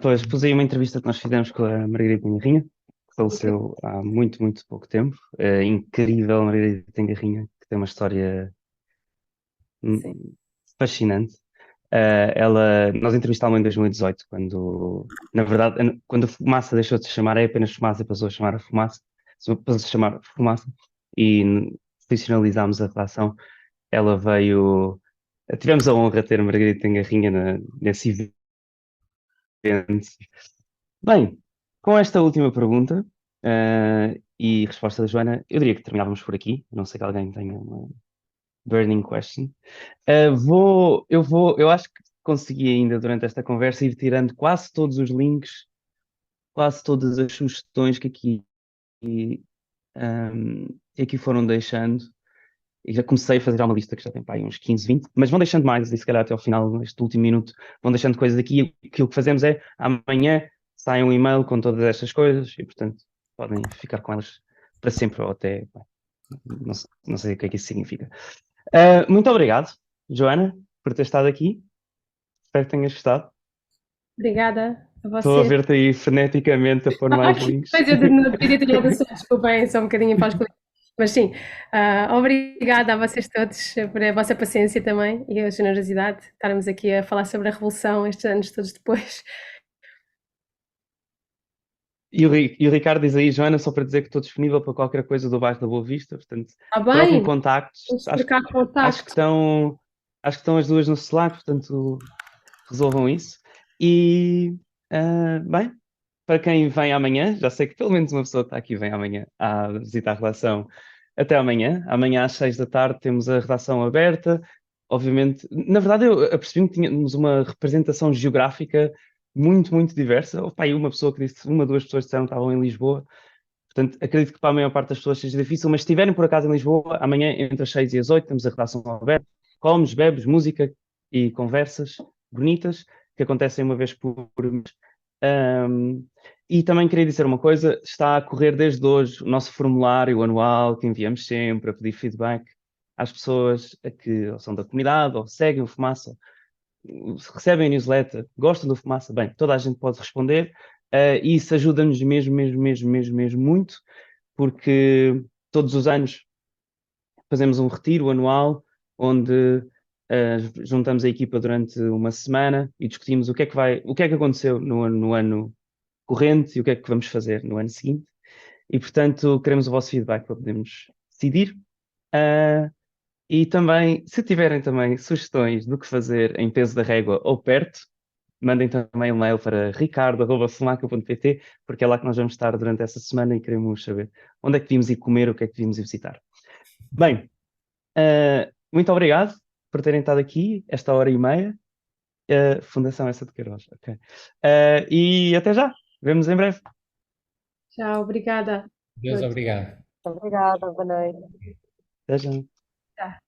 Pois, pus aí uma entrevista que nós fizemos com a Margarida Garrinha, que faleceu há muito, muito pouco tempo. Incrível, Margarida Garrinha, que tem uma história
Sim.
fascinante. Nós entrevistámos em 2018, quando, na verdade, quando a fumaça deixou de se chamar É Apenas Fumaça e passou a chamar a Fumaça, passou a se chamar Fumaça, e profissionalizámos a relação. Ela veio, tivemos a honra de ter a Margarida Garrinha nesse evento. Bem, com esta última pergunta, e resposta da Joana, eu diria que terminávamos por aqui, a não sei que alguém tenha uma burning question. Eu acho que consegui ainda durante esta conversa ir tirando quase todos os links, quase todas as sugestões que aqui foram deixando. E já comecei a fazer já uma lista que já tem para aí uns 15, 20, mas vão deixando mais, e se calhar até ao final, neste último minuto, vão deixando coisas aqui. E aquilo que fazemos é, amanhã sai um e-mail com todas estas coisas e, portanto, podem ficar com elas para sempre ou até, não sei o que é que isso significa. Muito obrigado, Joana, por ter estado aqui. Espero que tenhas gostado.
Obrigada a
Estou a
vocês.
ver-te aí freneticamente a pôr mais links.
Pois eu não devia ter tirado assuntos, desculpem, só um bocadinho para os colegas. Mas sim, obrigada a vocês todos por a vossa paciência também e a generosidade de estarmos aqui a falar sobre a Revolução estes anos todos depois.
E o Ricardo diz aí, Joana, só para dizer que estou disponível para qualquer coisa do bairro da Boa Vista, portanto,
Está
troquem
bem,
contactos.
vamos
Acho,
trocar
acho que
contacto.
estão as duas no Slack, portanto, resolvam isso. E, bem, para quem vem amanhã, já sei que pelo menos uma pessoa que está aqui vem amanhã a visitar a redação. Até amanhã. Amanhã às 6 da tarde temos a redação aberta. Obviamente, na verdade, eu apercebi-me que tínhamos uma representação geográfica muito, muito diversa. Houve pá, aí uma pessoa que disse, uma, duas pessoas disseram que estavam em Lisboa. Portanto, acredito que para a maior parte das pessoas seja difícil, mas se estiverem por acaso em Lisboa, amanhã entre as 6 e as 8 temos a redação aberta. Comes, bebes, música e conversas bonitas que acontecem uma vez por mês. E também queria dizer uma coisa, está a correr desde hoje o nosso formulário anual que enviamos sempre a pedir feedback às pessoas que ou são da comunidade ou seguem o Fumaça, recebem a newsletter, gostam do Fumaça, bem, toda a gente pode responder, e isso ajuda-nos mesmo, mesmo, mesmo, mesmo, mesmo muito, porque todos os anos fazemos um retiro anual onde juntamos a equipa durante uma semana e discutimos o que é que aconteceu no ano corrente e o que é que vamos fazer no ano seguinte. E, portanto, queremos o vosso feedback para podermos decidir. E também, se tiverem também sugestões do que fazer em peso da régua ou perto, mandem também um mail para ricardo@fumaca.pt, porque é lá que nós vamos estar durante essa semana e queremos saber onde é que devíamos ir comer, o que é que devíamos ir visitar. Bem, muito obrigado por terem estado aqui esta hora e meia. Fundação essa de Queiroz, ok. E até já, vemos em breve.
Tchau, obrigada.
Deus, obrigado.
Obrigada, boa noite.
Até já.
Tá.